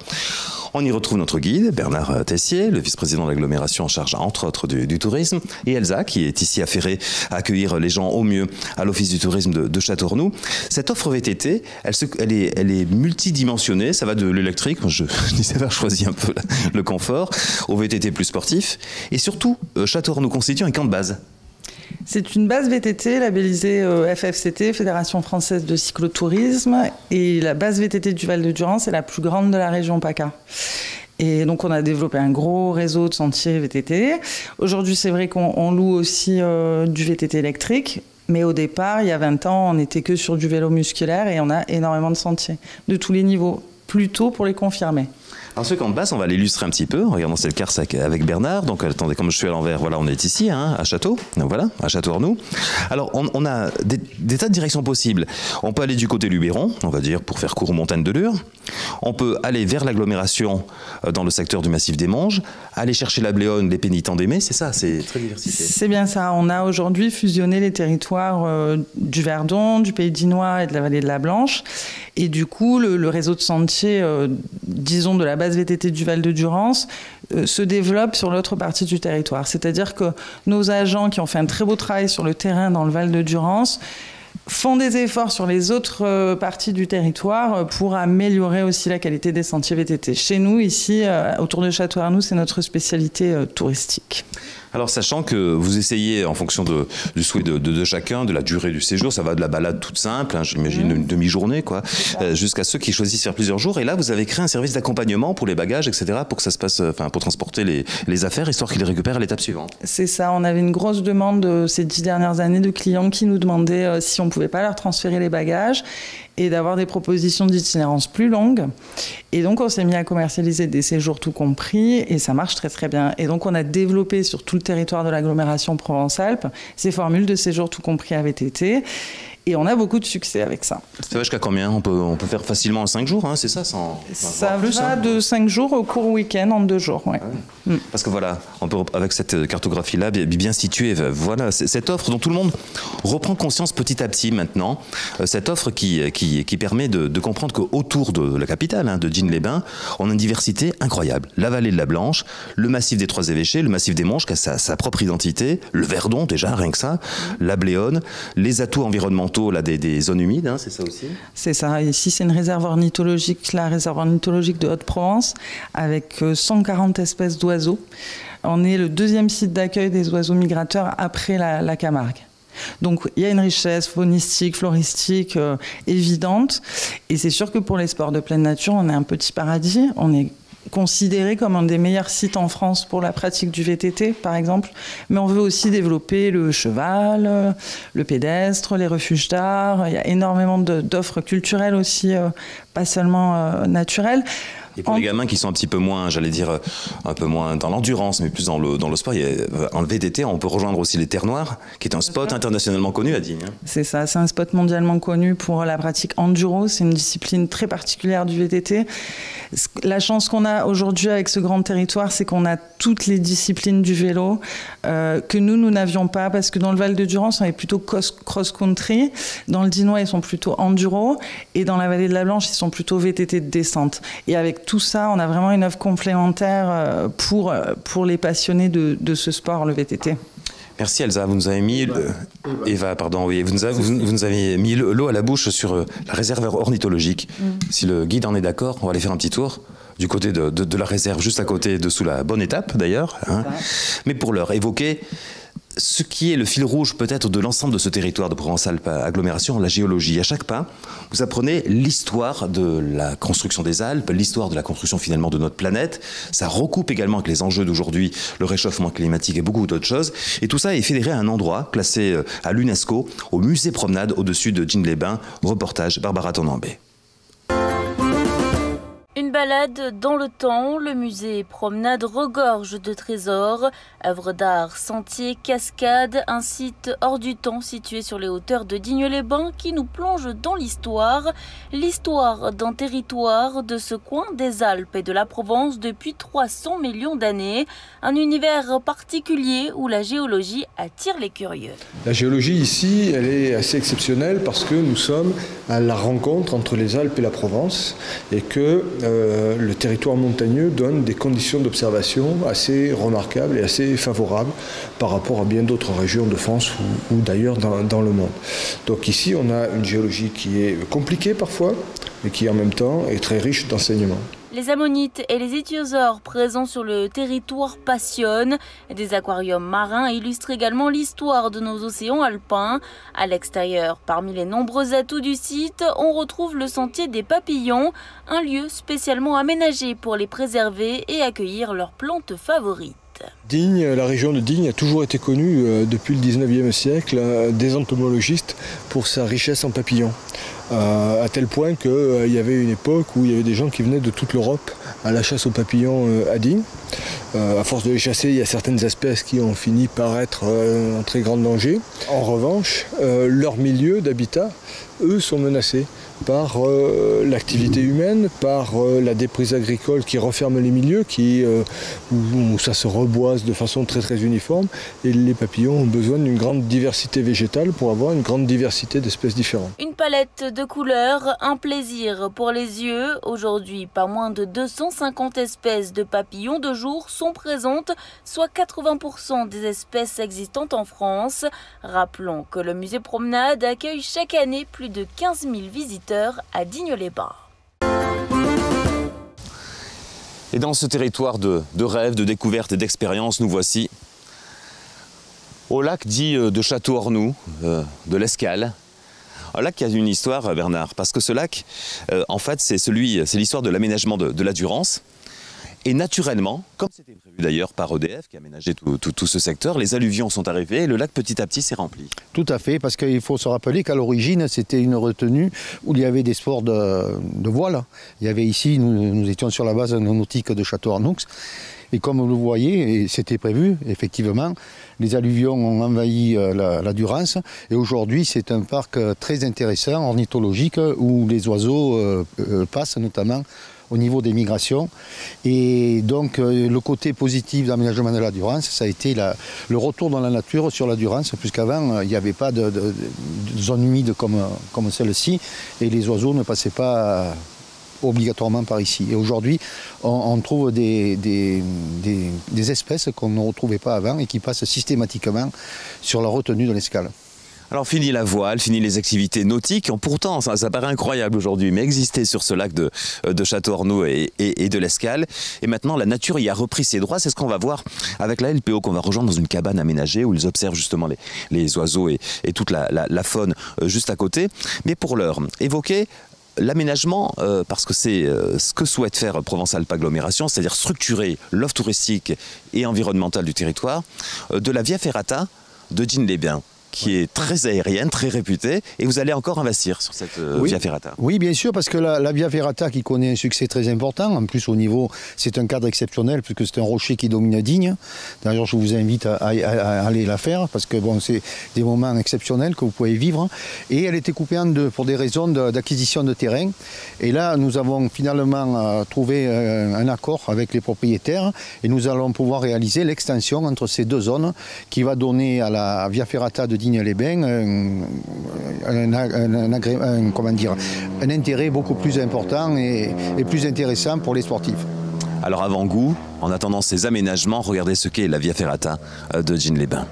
On y retrouve notre guide, Bernard Tessier, le vice-président de l'agglomération en charge, entre autres, du tourisme, et Elsa, qui est ici affairée à accueillir les gens au mieux à l'office du tourisme de Château-Arnoux. Cette offre VTT, elle est multidimensionnée, ça va de l'électrique, je disais, je choisis un peu le confort, au VTT plus sportif, et surtout, Château-Arnoux constitue un camp de base. C'est une base VTT labellisée FFCT, Fédération Française de Cyclotourisme, et la base VTT du Val-de-Durance est la plus grande de la région PACA. Et donc on a développé un gros réseau de sentiers VTT. Aujourd'hui, c'est vrai qu'on loue aussi du VTT électrique, mais au départ, il y a 20 ans, on n'était que sur du vélo musculaire et on a énormément de sentiers, de tous les niveaux, plutôt pour les confirmer. Alors ce camp de base, on va l'illustrer un petit peu. Regardons, c'est le Cars avec Bernard. Donc attendez, comme je suis à l'envers, voilà, on est ici, à Château. Donc voilà, à Château-Arnoux. Alors on a des tas de directions possibles. On peut aller du côté Luberon, on va dire, pour faire court aux montagnes de Lure. On peut aller vers l'agglomération dans le secteur du massif des Monges, aller chercher la Bléone, les pénitents d'Aimé, c'est ça, c'est très diversifié. C'est bien ça. On a aujourd'hui fusionné les territoires du Verdon, du Pays d'Inois et de la vallée de la Blanche. Et du coup, le réseau de sentiers, disons de la base VTT du Val-de-Durance, se développe sur l'autre partie du territoire. C'est-à-dire que nos agents qui ont fait un très beau travail sur le terrain dans le Val-de-Durance font des efforts sur les autres parties du territoire pour améliorer aussi la qualité des sentiers VTT. Chez nous, ici, autour de Château-Arnoux, c'est notre spécialité touristique. Alors, sachant que vous essayez, en fonction du souhait de chacun, de la durée du séjour, ça va de la balade toute simple, hein, j'imagine une demi-journée, quoi, jusqu'à ceux qui choisissent faire plusieurs jours. Et là, vous avez créé un service d'accompagnement pour les bagages, etc., pour que ça se passe, pour transporter les affaires, histoire qu'ils les récupèrent à l'étape suivante. C'est ça. On avait une grosse demande ces 10 dernières années de clients qui nous demandaient si on ne pouvait pas leur transférer les bagages et d'avoir des propositions d'itinérance plus longues. Et donc, on s'est mis à commercialiser des séjours tout compris et ça marche très très bien. Et donc, on a développé sur tout le territoire de l'agglomération Provence-Alpes ces formules de séjours tout compris à VTT. Et on a beaucoup de succès avec ça. Ça va jusqu'à combien ? On peut faire facilement en 5 jours, hein, c'est ça Ça va de 5 jours au court week-end en 2 jours, ouais. Parce que voilà, on peut, avec cette cartographie-là, bien située, voilà, cette offre dont tout le monde reprend conscience petit à petit maintenant, cette offre qui permet de comprendre qu'autour de la capitale, hein, de Digne-les-Bains, on a une diversité incroyable. La vallée de la Blanche, le massif des Trois-Évêchés, le massif des Monges qui a sa propre identité, le Verdon déjà, rien que ça, la Bléone, les atouts environnementaux là, des zones humides, hein, c'est ça aussi ? C'est ça. Ici, c'est une réserve ornithologique, la réserve ornithologique de Haute-Provence, avec 140 espèces d'oiseaux. On est le 2e site d'accueil des oiseaux migrateurs après la Camargue. Donc il y a une richesse faunistique, floristique évidente. Et c'est sûr que pour les sports de pleine nature, on est un petit paradis. On est considéré comme un des meilleurs sites en France pour la pratique du VTT, par exemple. Mais on veut aussi développer le cheval, le pédestre, les refuges d'art. Il y a énormément d'offres culturelles aussi, pas seulement naturelles. Et pour les gamins qui sont un petit peu moins, j'allais dire, un peu moins dans l'endurance, mais plus dans le sport, en VTT, on peut rejoindre aussi les Terres Noires, qui est un spot internationalement connu à Digne. C'est ça, c'est un spot mondialement connu pour la pratique enduro. C'est une discipline très particulière du VTT. La chance qu'on a aujourd'hui avec ce grand territoire, c'est qu'on a toutes les disciplines du vélo que nous n'avions pas, parce que dans le Val-de-Durance, on est plutôt cross-country. Dans le Dinois, ils sont plutôt enduro. Et dans la vallée de la Blanche, ils sont plutôt VTT de descente. Et avec tout ça, on a vraiment une offre complémentaire pour les passionnés de ce sport, le VTT. Merci Elsa, vous nous avez mis Eva, pardon, oui, vous nous avez mis l'eau à la bouche sur la réserve ornithologique. Si le guide en est d'accord, on va aller faire un petit tour du côté de la réserve, juste à côté, dessous la bonne étape d'ailleurs. Hein. Mais pour l'heure, évoquer ce qui est le fil rouge peut-être de l'ensemble de ce territoire de Provence-Alpes agglomération, la géologie. À chaque pas, vous apprenez l'histoire de la construction des Alpes, l'histoire de la construction finalement de notre planète. Ça recoupe également avec les enjeux d'aujourd'hui, le réchauffement climatique et beaucoup d'autres choses. Et tout ça est fédéré à un endroit classé à l'UNESCO, au musée Promenade au-dessus de Digne-les-Bains. Reportage Barbara Tonnambé. Une balade dans le temps, le musée Promenade regorge de trésors, œuvres d'art, sentiers, cascades, un site hors du temps situé sur les hauteurs de Digne-les-Bains qui nous plonge dans l'histoire d'un territoire de ce coin des Alpes et de la Provence depuis 300 millions d'années, un univers particulier où la géologie attire les curieux. La géologie ici, elle est assez exceptionnelle parce que nous sommes à la rencontre entre les Alpes et la Provence et que le territoire montagneux donne des conditions d'observation assez remarquables et assez favorables par rapport à bien d'autres régions de France ou d'ailleurs dans le monde. Donc ici, on a une géologie qui est compliquée parfois, mais qui en même temps est très riche d'enseignements. Les ammonites et les ichthyosaures présents sur le territoire passionnent. Des aquariums marins illustrent également l'histoire de nos océans alpins. À l'extérieur, parmi les nombreux atouts du site, on retrouve le sentier des papillons, un lieu spécialement aménagé pour les préserver et accueillir leurs plantes favorites. Digne, la région de Digne a toujours été connue depuis le 19e siècle des entomologistes pour sa richesse en papillons. À tel point qu'il y avait une époque où il y avait des gens qui venaient de toute l'Europe à la chasse aux papillons à Digne. À force de les chasser, il y a certaines espèces qui ont fini par être en très grand danger. En revanche, leur milieu d'habitat, eux, sont menacés. par l'activité humaine, par la déprise agricole qui referme les milieux, où ça se reboise de façon très uniforme. Et les papillons ont besoin d'une grande diversité végétale pour avoir une grande diversité d'espèces différentes. Une palette de couleurs, un plaisir pour les yeux. Aujourd'hui, pas moins de 250 espèces de papillons de jour sont présentes, soit 80% des espèces existantes en France. Rappelons que le musée Promenade accueille chaque année plus de 15 000 visiteurs à Digne-les-Bains. Et dans ce territoire de rêve, de découverte et d'expérience, nous voici au lac dit de Château-Ornoux, de l'Escale. Un lac qui a une histoire, Bernard, parce que ce lac, en fait, c'est l'histoire de l'aménagement de la Durance. Et naturellement, comme c'était prévu d'ailleurs par EDF qui a aménagé tout ce secteur, les alluvions sont arrivées et le lac petit à petit s'est rempli. Tout à fait, parce qu'il faut se rappeler qu'à l'origine c'était une retenue où il y avait des sports de voile. Il y avait ici, nous étions sur la base nautique de Château-Ornoux. Et comme vous le voyez, et c'était prévu, effectivement, les alluvions ont envahi la Durance. Et aujourd'hui, c'est un parc très intéressant, ornithologique, où les oiseaux passent notamment au niveau des migrations. Et donc le côté positif d'aménagement de la Durance, ça a été le retour dans la nature sur la Durance, puisqu'avant il n'y avait pas de zone humide comme celle-ci, et les oiseaux ne passaient pas obligatoirement par ici. Et aujourd'hui, on trouve des espèces qu'on ne retrouvait pas avant et qui passent systématiquement sur la retenue de l'Escale. Alors fini la voile, fini les activités nautiques, pourtant ça paraît incroyable aujourd'hui, mais exister sur ce lac de Château-Ornoux et de l'Escale. Et maintenant la nature y a repris ses droits, c'est ce qu'on va voir avec la LPO qu'on va rejoindre dans une cabane aménagée où ils observent justement les oiseaux et toute la faune juste à côté. Mais pour l'heure, évoquer l'aménagement, parce que c'est ce que souhaite faire Provence-Alpes Agglomération, c'est-à-dire structurer l'offre touristique et environnementale du territoire, de la Via Ferrata de Digne-les-Bains, qui est très aérienne, très réputée, et vous allez encore investir sur cette Via Ferrata. Oui, bien sûr, parce que la Via Ferrata qui connaît un succès très important, en plus au niveau, c'est un cadre exceptionnel, puisque c'est un rocher qui domine Digne. D'ailleurs, je vous invite à aller la faire, parce que bon, c'est des moments exceptionnels que vous pouvez vivre. Et elle était coupée en deux pour des raisons d'acquisition de terrain. Et là, nous avons finalement trouvé un accord avec les propriétaires, et nous allons pouvoir réaliser l'extension entre ces deux zones, qui va donner à la Via Ferrata de Digne-les-Bains un intérêt beaucoup plus important et plus intéressant pour les sportifs. Alors avant-goût, en attendant ces aménagements, regardez ce qu'est la Via Ferrata de Digne-les-Bains.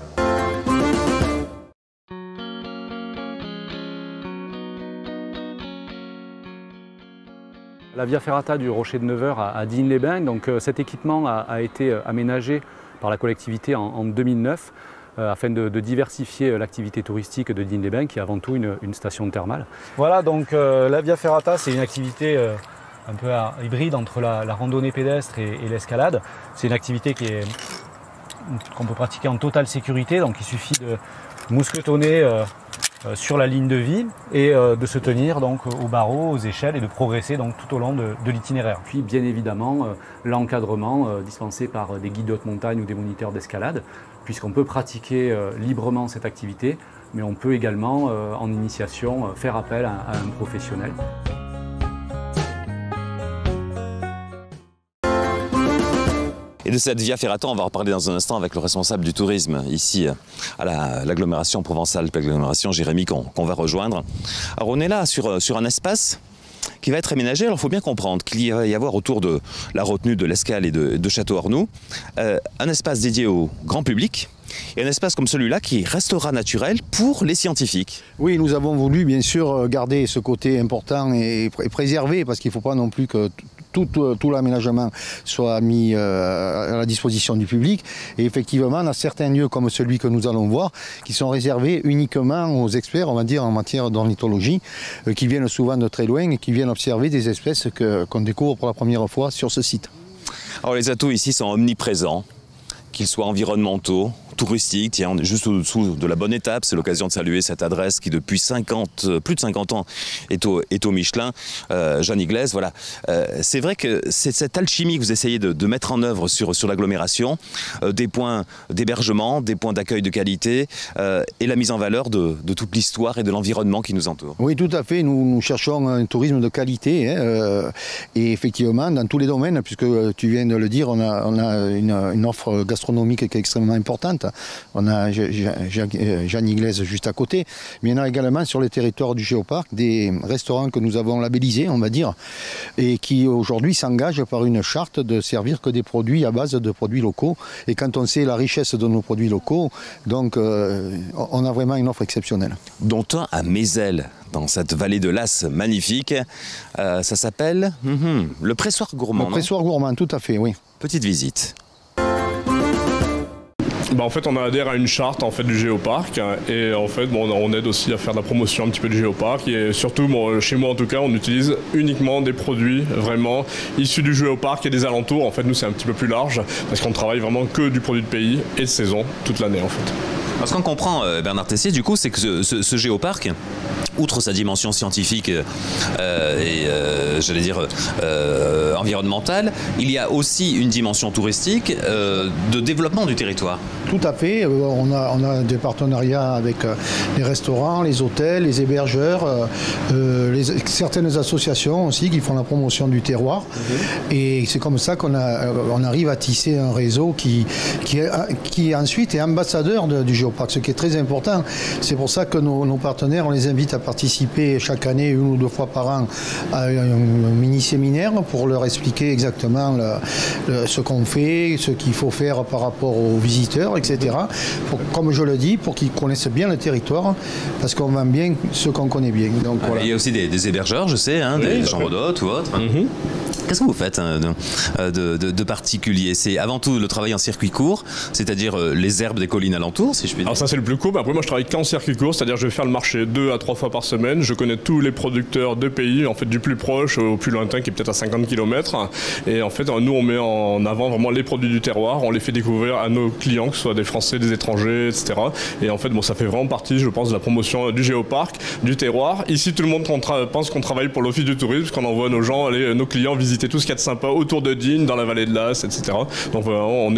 La Via Ferrata du Rocher de Nevers à Digne-les-Bains, donc cet équipement a été aménagé par la collectivité en 2009. Afin de diversifier l'activité touristique de Digne-les-Bains, qui est avant tout une station thermale. Voilà, donc la Via Ferrata, c'est une activité un peu hybride entre la randonnée pédestre et l'escalade. C'est une activité qu'on peut pratiquer en totale sécurité, donc il suffit de mousquetonner sur la ligne de vie et de se tenir donc aux barreaux, aux échelles et de progresser donc tout au long de l'itinéraire. Puis bien évidemment l'encadrement dispensé par des guides de haute montagne ou des moniteurs d'escalade, puisqu'on peut pratiquer librement cette activité, mais on peut également en initiation faire appel à un professionnel. Et de cette Via Ferrata, on va en reparler dans un instant avec le responsable du tourisme ici à l'agglomération Provence-Alpes Agglomération, Jérémy, qu'on va rejoindre. Alors on est là sur un espace qui va être aménagé. Alors il faut bien comprendre qu'il va y avoir autour de la retenue de l'Escale et de Château-Ornoux un espace dédié au grand public et un espace comme celui-là qui restera naturel pour les scientifiques. Oui, nous avons voulu bien sûr garder ce côté important et préserver, parce qu'il ne faut pas non plus que tout l'aménagement soit mis à la disposition du public. Et effectivement, on a certains lieux comme celui que nous allons voir qui sont réservés uniquement aux experts, on va dire, en matière d'ornithologie, qui viennent souvent de très loin et qui viennent observer des espèces qu'on découvre pour la première fois sur ce site. Alors les atouts ici sont omniprésents. qu'ils soient environnementaux, touristiques. Tiens, on est juste au-dessous de la Bonne Étape. C'est l'occasion de saluer cette adresse qui, depuis plus de 50 ans, est au Michelin. Jeanne Iglaise, voilà. C'est vrai que c'est cette alchimie que vous essayez de mettre en œuvre sur l'agglomération, des points d'hébergement, des points d'accueil de qualité et la mise en valeur de toute l'histoire et de l'environnement qui nous entoure. Oui, tout à fait. Nous cherchons un tourisme de qualité et effectivement, dans tous les domaines, puisque tu viens de le dire, on a une offre gastronomique qui est extrêmement importante. On a Jeanne Iglaise juste à côté, mais il y en a également sur les territoires du Géoparc des restaurants que nous avons labellisés, on va dire, et qui aujourd'hui s'engagent par une charte de servir que des produits à base de produits locaux. Et quand on sait la richesse de nos produits locaux, donc on a vraiment une offre exceptionnelle. Dont un à Mézel, dans cette vallée de l'As magnifique. Ça s'appelle le pressoir gourmand. Le pressoir gourmand, tout à fait, oui. Petite visite. En fait, on adhère à une charte en fait, du Géoparc et en fait, on aide aussi à faire de la promotion un petit peu du Géoparc et surtout, chez moi en tout cas, on utilise uniquement des produits vraiment issus du Géoparc et des alentours. En fait, nous, c'est un petit peu plus large parce qu'on travaille vraiment que du produit de pays et de saison toute l'année en fait. Alors, ce qu'on comprend, Bernard Tessier, du coup, c'est que ce Géoparc, outre sa dimension scientifique et j'allais dire environnementale, il y a aussi une dimension touristique de développement du territoire. Tout à fait. On a des partenariats avec les restaurants, les hôtels, les hébergeurs, certaines associations aussi qui font la promotion du terroir. Et c'est comme ça qu'on arrive à tisser un réseau qui ensuite est ambassadeur du Géoparc, ce qui est très important. C'est pour ça que nos partenaires, on les invite à participer chaque année, 1 ou 2 fois par an, à un mini-séminaire pour leur expliquer exactement ce qu'on fait, ce qu'il faut faire par rapport aux visiteurs, etc. Comme je le dis, pour qu'ils connaissent bien le territoire, parce qu'on vend bien ce qu'on connaît bien. Donc, voilà. Il y a aussi des hébergeurs, je sais, des Jean Rodot ou autres. Qu'est-ce que vous faites de particulier? C'est avant tout le travail en circuit court, c'est-à-dire les herbes des collines alentours, si je puis dire. Alors ça c'est le plus court, mais après moi je travaille qu'en circuit court, c'est-à-dire je vais faire le marché 2 à 3 fois par semaine, je connais tous les producteurs de pays, en fait du plus proche au plus lointain qui est peut-être à 50 km, et en fait nous on met en avant vraiment les produits du terroir, on les fait découvrir à nos clients, que ce soit des Français, des étrangers, etc. Et en fait ça fait vraiment partie, je pense, de la promotion du Géoparc, du terroir. Ici tout le monde pense qu'on travaille pour l'Office du tourisme, parce qu'on envoie nos clients visiter tout ce qu'il y a de sympa autour de Digne, dans la vallée de l'As, etc. Donc vraiment, on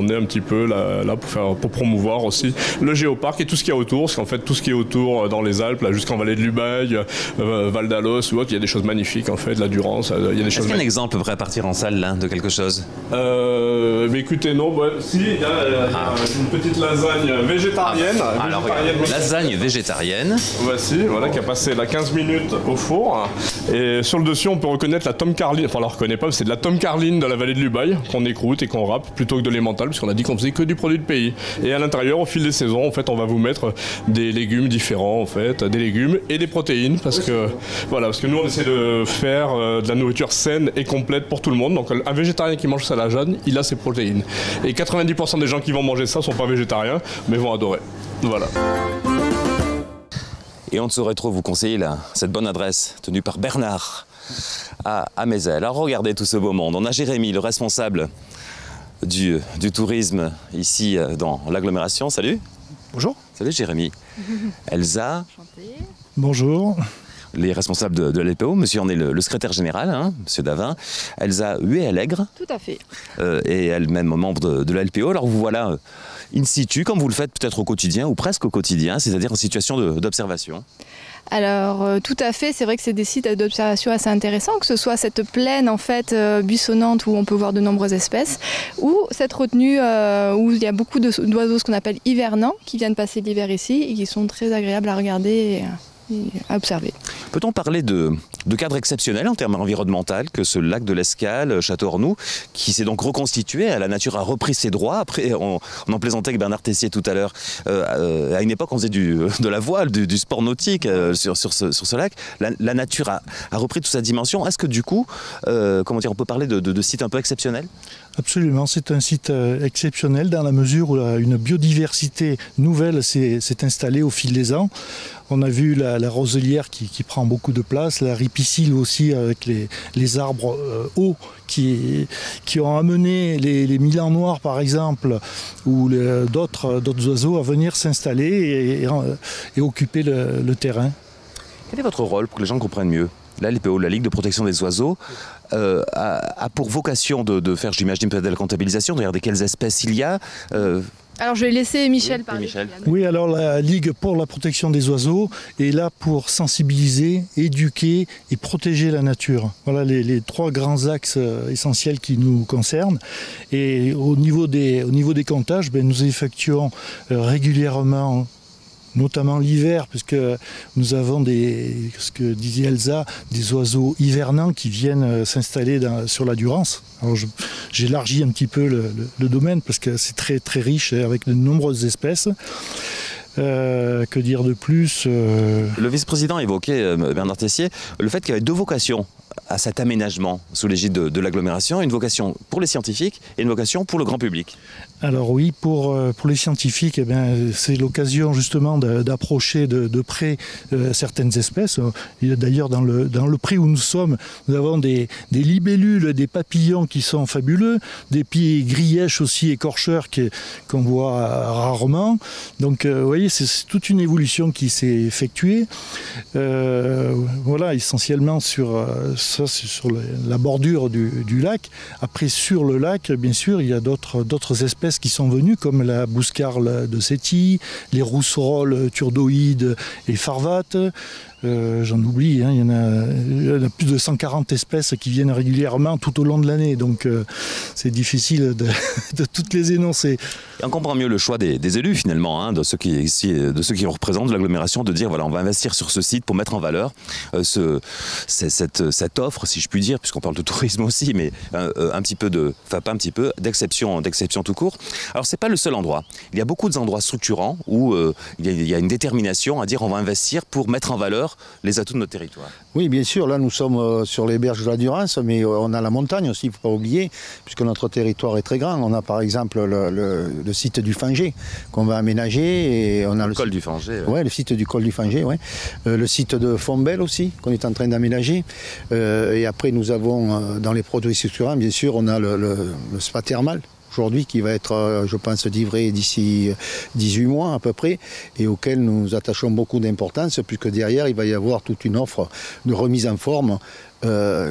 est un petit peu là pour promouvoir aussi le Géoparc et tout ce qu'il y a autour, parce qu'en fait tout ce qui est autour dans les Alpes, là jusqu'en vallée de Lubaï, Val d'Alos ou autre, il y a des choses magnifiques en fait, la Durance, il y a des choses. Est-ce qu'il y a un exemple prêt à partir en salle là, de quelque chose? Mais écoutez, non, si, il y a une petite lasagne végétarienne. Alors lasagne végétarienne. Voici, voilà, qui a passé 15 minutes au four. Et sur le dessus, on peut reconnaître la Tom Carline, enfin on la reconnaît pas, c'est de la Tom Carline de la vallée de Lubaï qu'on écroute et qu'on râpe plutôt que de l'emmental, puisqu'on a dit qu'on faisait que du produit de pays. Et à l'intérieur, au fil des saisons, en fait, on va vous mettre des légumes différents, en fait, des légumes et des protéines, parce que nous on essaie de faire de la nourriture saine et complète pour tout le monde. Donc un végétarien qui mange sa lasagne, il a ses protéines. Et 90% des gens qui vont manger ça sont pas végétariens, mais vont adorer. Voilà. Et on ne saurait trop vous conseiller là, cette bonne adresse tenue par Bernard à Mézel. Alors regardez tout ce beau monde. On a Jérémy, le responsable du tourisme ici dans l'agglomération. Salut. Bonjour. Salut Jérémy. Elsa. Enchantée. Bonjour. Les responsables de l'LPO, monsieur en est le secrétaire général, monsieur Davin. Elsa Huet-Allègre. Tout à fait. Et elle-même membre de l'LPO. Alors vous voilà in situ, comme vous le faites peut-être au quotidien ou presque au quotidien, c'est-à-dire en situation d'observation. Alors tout à fait, c'est vrai que c'est des sites d'observation assez intéressants, que ce soit cette plaine en fait buissonnante où on peut voir de nombreuses espèces, ou cette retenue où il y a beaucoup d'oiseaux, ce qu'on appelle hivernants, qui viennent passer l'hiver ici et qui sont très agréables à regarder et à observer. Peut-on parler de cadre exceptionnel en termes environnementaux que ce lac de l'Escale, Château-Ornoux, qui s'est donc reconstitué, la nature a repris ses droits. Après, on en plaisantait avec Bernard Tessier tout à l'heure, à une époque on faisait de la voile, du sport nautique sur ce lac. La nature a repris toute sa dimension. Est-ce que du coup, on peut parler de site un peu exceptionnel ? Absolument, c'est un site exceptionnel dans la mesure où une biodiversité nouvelle s'est installée au fil des ans. On a vu la roselière qui prend beaucoup de place, la ripicile aussi avec les arbres hauts qui ont amené les milans noirs par exemple ou d'autres oiseaux à venir s'installer et occuper le terrain. Quel est votre rôle pour que les gens comprennent mieux? La LPO, la Ligue de protection des oiseaux, a pour vocation de faire, j'imagine, peut-être de la comptabilisation, de regarder quelles espèces il y a. Alors je vais laisser Michel parler. Oui, alors la Ligue pour la protection des oiseaux est là pour sensibiliser, éduquer et protéger la nature. Voilà les 3 grands axes essentiels qui nous concernent. Et au niveau des comptages, nous effectuons régulièrement, notamment l'hiver, puisque nous avons ce que disait Elsa, des oiseaux hivernants qui viennent s'installer sur la Durance. Alors j'élargis un petit peu le domaine parce que c'est très très riche avec de nombreuses espèces. Que dire de plus Le vice-président évoquait, Bernard Tessier, le fait qu'il y avait 2 vocations à cet aménagement sous l'égide de l'agglomération, une vocation pour les scientifiques et une vocation pour le grand public. Alors oui, pour les scientifiques, c'est l'occasion justement d'approcher de près certaines espèces. D'ailleurs, dans le pré où nous sommes, nous avons des libellules, des papillons qui sont fabuleux, des pieds grièches aussi écorcheurs qu'on voit rarement. Donc vous voyez, c'est toute une évolution qui s'est effectuée. Voilà, essentiellement sur la bordure du lac. Après, sur le lac, bien sûr, il y a d'autres espèces qui sont venues, comme la bouscarle de Séti, les rousserolles turdoïdes et farvates. J'en oublie, il y en a plus de 140 espèces qui viennent régulièrement tout au long de l'année, donc c'est difficile de toutes les énoncer. Et on comprend mieux le choix des élus finalement, de ceux qui représentent l'agglomération, de dire voilà, on va investir sur ce site pour mettre en valeur cette offre, si je puis dire, puisqu'on parle de tourisme aussi, mais d'exception tout court. Alors c'est pas le seul endroit. Il y a beaucoup d'endroits structurants où il y a une détermination à dire on va investir pour mettre en valeur les atouts de notre territoire. Oui, bien sûr, là nous sommes sur les berges de la Durance, mais on a la montagne aussi, il ne faut pas oublier, puisque notre territoire est très grand. On a par exemple le site du Fangé qu'on va aménager. Et on a le col du Fangé. Oui, le site du col du Fangé, ouais. Le site de Fombelle aussi, qu'on est en train d'aménager. Et après nous avons, dans les produits structurants, bien sûr, on a le spa thermal. Aujourd'hui, qui va être, je pense, livré d'ici 18 mois à peu près, et auquel nous attachons beaucoup d'importance, puisque derrière, il va y avoir toute une offre de remise en forme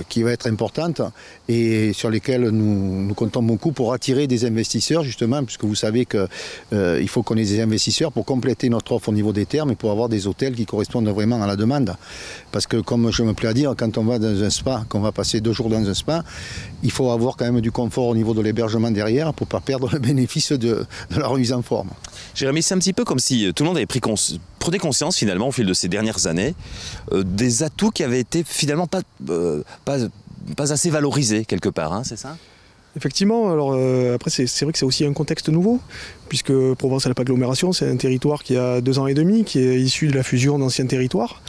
qui va être importante et sur lesquelles nous comptons beaucoup pour attirer des investisseurs, justement, puisque vous savez qu'il faut qu'on ait des investisseurs pour compléter notre offre au niveau des termes et pour avoir des hôtels qui correspondent vraiment à la demande. Parce que, comme je me plais à dire, quand on va dans un spa, qu'on va passer 2 jours dans un spa, il faut avoir quand même du confort au niveau de l'hébergement derrière pour ne pas perdre le bénéfice de la remise en forme. Jérémy, c'est un petit peu comme si tout le monde avait prenait conscience finalement au fil de ces dernières années des atouts qui avaient été finalement pas assez valorisés quelque part, c'est ça ? Effectivement, alors après c'est vrai que c'est aussi un contexte nouveau, puisque Provence-Alpes Agglomération, c'est un territoire qui a 2 ans et demi, qui est issu de la fusion d'anciens territoires.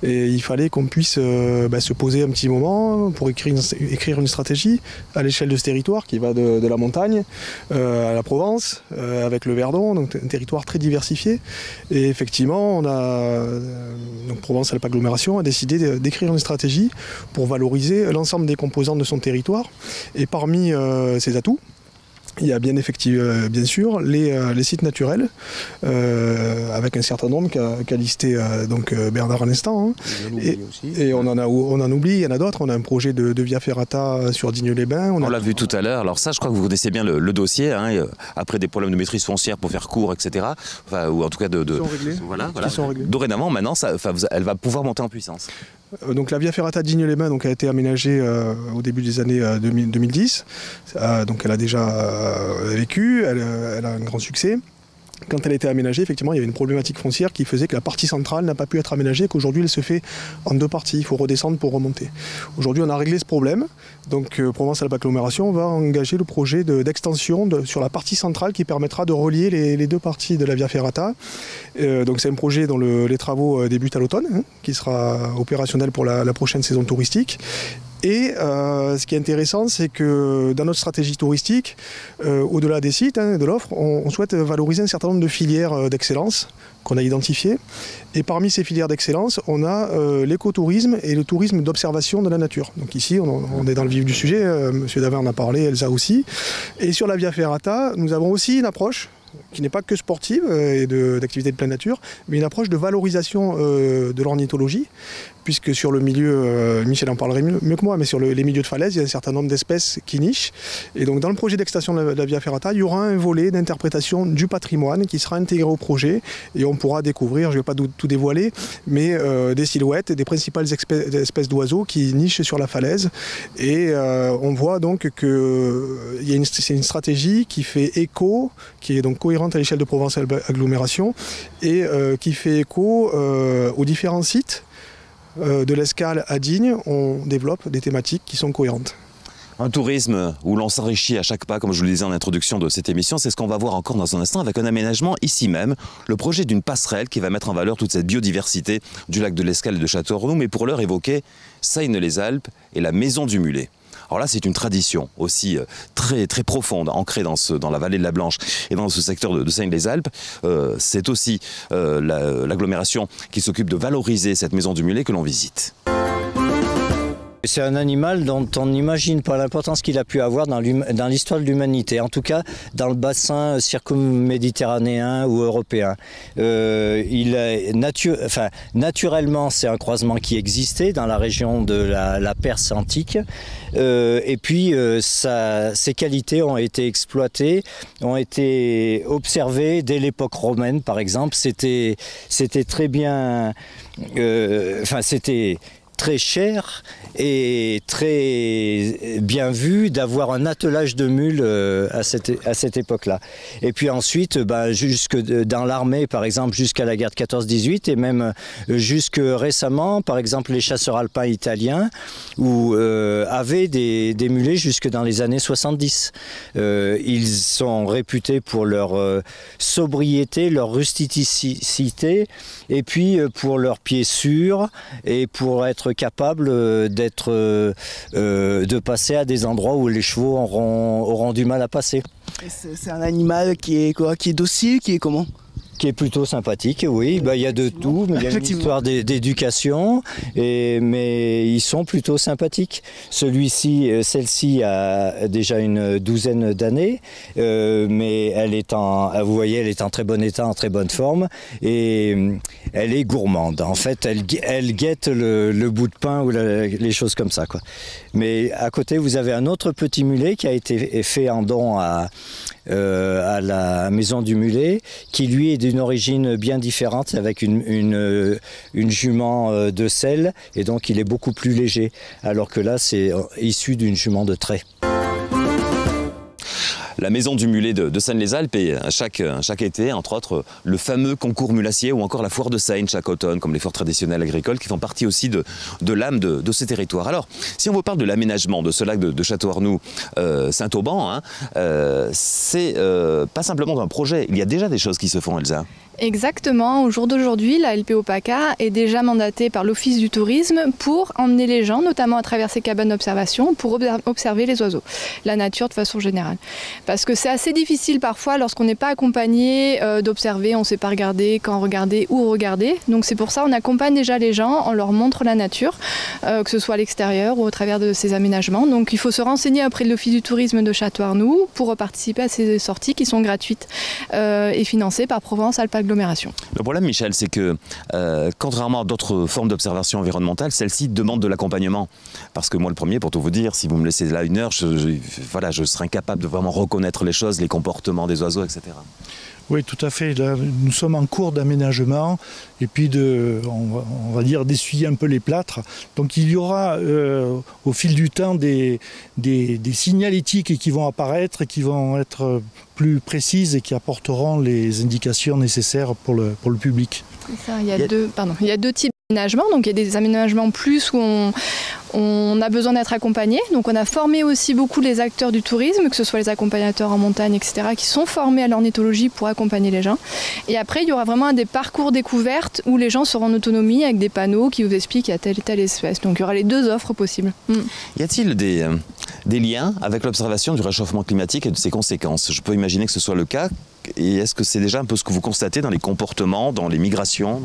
Et il fallait qu'on puisse se poser un petit moment pour écrire une stratégie à l'échelle de ce territoire qui va de la montagne à la Provence, avec le Verdon, donc un territoire très diversifié. Et effectivement, Provence-Alpes Agglomération a décidé d'écrire une stratégie pour valoriser l'ensemble des composantes de son territoire. Et parmi ces atouts, il y a bien sûr les sites naturels, avec un certain nombre qu'a listé Bernard à l'instant. Et on en oublie, il y en a d'autres. On a un projet de Via Ferrata sur Digne-les-Bains. On l'a vu tout à l'heure. Alors ça, je crois que vous connaissez bien le dossier, après des problèmes de maîtrise foncière pour faire court, etc. Ou en tout cas Ils sont réglés. Voilà. Ils sont réglés. Dorénavant, maintenant, elle va pouvoir monter en puissance. Donc la Via Ferrata Digne-les-Bains a été aménagée au début des années 2010. Donc elle a déjà vécu, elle a un grand succès. Quand elle a été aménagée, effectivement, il y avait une problématique foncière qui faisait que la partie centrale n'a pas pu être aménagée et qu'aujourd'hui elle se fait en 2 parties. Il faut redescendre pour remonter. Aujourd'hui, on a réglé ce problème. Donc Provence-Alpes Agglomération va engager le projet d'extension sur la partie centrale qui permettra de relier les 2 parties de la Via Ferrata. Donc c'est un projet dont les travaux débutent à l'automne, qui sera opérationnel pour la prochaine saison touristique. Et ce qui est intéressant, c'est que dans notre stratégie touristique, au-delà des sites, de l'offre, on souhaite valoriser un certain nombre de filières d'excellence qu'on a identifiées. Et parmi ces filières d'excellence, on a l'écotourisme et le tourisme d'observation de la nature. Donc ici, on est dans le vif du sujet, Monsieur Davin en a parlé, Elsa aussi. Et sur la Via Ferrata, nous avons aussi une approche qui n'est pas que sportive et d'activité de pleine nature, mais une approche de valorisation de l'ornithologie, puisque sur le milieu, Michel en parlerait mieux que moi, mais sur les milieux de falaise, il y a un certain nombre d'espèces qui nichent. Et donc dans le projet d'extension de la Via Ferrata, il y aura un volet d'interprétation du patrimoine qui sera intégré au projet, et on pourra découvrir, je ne vais pas tout dévoiler, mais des silhouettes des principales espèces d'oiseaux qui nichent sur la falaise. Et on voit donc que c'est une stratégie qui fait écho, qui est donc cohérente à l'échelle de Provence Agglomération, et qui fait écho aux différents sites de l'Escale à Digne. On développe des thématiques qui sont cohérentes. Un tourisme où l'on s'enrichit à chaque pas, comme je vous le disais en introduction de cette émission, c'est ce qu'on va voir encore dans un instant avec un aménagement ici même, le projet d'une passerelle qui va mettre en valeur toute cette biodiversité du lac de l'Escale et de Château-Renaud, mais pour l'heure évoquer Seynes-les-Alpes et la Maison du Mulet. Alors là, c'est une tradition aussi très, très profonde, ancrée dans la vallée de la Blanche et dans ce secteur de Seynes-les-Alpes. C'est aussi l'agglomération qui s'occupe de valoriser cette Maison du Mulet que l'on visite. C'est un animal dont on n'imagine pas l'importance qu'il a pu avoir dans l'histoire de l'humanité, en tout cas dans le bassin circumméditerranéen ou européen. Naturellement, c'est un croisement qui existait dans la région de la Perse antique, et puis ses qualités ont été exploitées, ont été observées dès l'époque romaine, par exemple. C'était très bien... c'était très cher et très bien vu d'avoir un attelage de mules à cette époque-là. Et puis ensuite, jusque dans l'armée, par exemple, jusqu'à la guerre de 14-18, et même jusque récemment, par exemple, les chasseurs alpins italiens avaient des mulets jusque dans les années 70. Ils sont réputés pour leur sobriété, leur rusticité, et puis pour leurs pieds sûrs, et pour être capable de passer à des endroits où les chevaux auront du mal à passer. C'est un animal qui est quoi? Qui est docile, qui est comment? Qui est plutôt sympathique, oui. Il y a de tout, mais il y a une histoire d'éducation, mais ils sont plutôt sympathiques. Celle-ci a déjà une douzaine d'années, mais vous voyez, elle est en très bon état, en très bonne forme, et elle est gourmande. En fait, elle guette le bout de pain ou les choses comme ça, quoi. Mais à côté, vous avez un autre petit mulet qui a été fait en don à la Maison du Mulet, qui lui est d'une origine bien différente, avec une jument de selle, et donc il est beaucoup plus léger, alors que là c'est issu d'une jument de trait. La Maison du Mulet de Seynes-les-Alpes et chaque été, entre autres, le fameux concours mulassier ou encore la foire de Seynes chaque automne, comme les foires traditionnelles agricoles qui font partie aussi de l'âme de ces territoires. Alors, si on vous parle de l'aménagement de ce lac de Château-Arnoux, Saint-Auban, c'est pas simplement un projet, il y a déjà des choses qui se font, Elsa. Exactement, au jour d'aujourd'hui, la LPO PACA est déjà mandatée par l'Office du tourisme pour emmener les gens, notamment à travers ces cabanes d'observation, pour observer les oiseaux, la nature de façon générale. Parce que c'est assez difficile parfois, lorsqu'on n'est pas accompagné, d'observer, on ne sait pas regarder, quand regarder, où regarder. Donc c'est pour ça qu'on accompagne déjà les gens, on leur montre la nature, que ce soit à l'extérieur ou au travers de ces aménagements. Donc il faut se renseigner auprès de l'Office du tourisme de Château-Arnoux pour participer à ces sorties qui sont gratuites et financées par Provence-Alpes-Agglomération. Le problème, Michel, c'est que contrairement à d'autres formes d'observation environnementale, celle-ci demande de l'accompagnement. Parce que moi, le premier, pour tout vous dire, si vous me laissez là une heure, je serai incapable de vraiment reconnaître les choses, les comportements des oiseaux, etc. Oui, tout à fait. Là, nous sommes en cours d'aménagement et puis on va dire d'essuyer un peu les plâtres. Donc il y aura au fil du temps des signalétiques qui vont apparaître et qui vont être plus précises et qui apporteront les indications nécessaires pour le public. Ça, il y a deux types Donc il y a des aménagements plus où on a besoin d'être accompagné. Donc on a formé aussi beaucoup les acteurs du tourisme, que ce soit les accompagnateurs en montagne, etc., qui sont formés à l'ornithologie pour accompagner les gens. Et après, il y aura vraiment des parcours découvertes où les gens seront en autonomie avec des panneaux qui vous expliquent qu'il y a telle et telle espèce. Donc il y aura les deux offres possibles. Y a-t-il des liens avec l'observation du réchauffement climatique et de ses conséquences? Je peux imaginer que ce soit le cas. Et est-ce que c'est déjà un peu ce que vous constatez dans les comportements, dans les migrations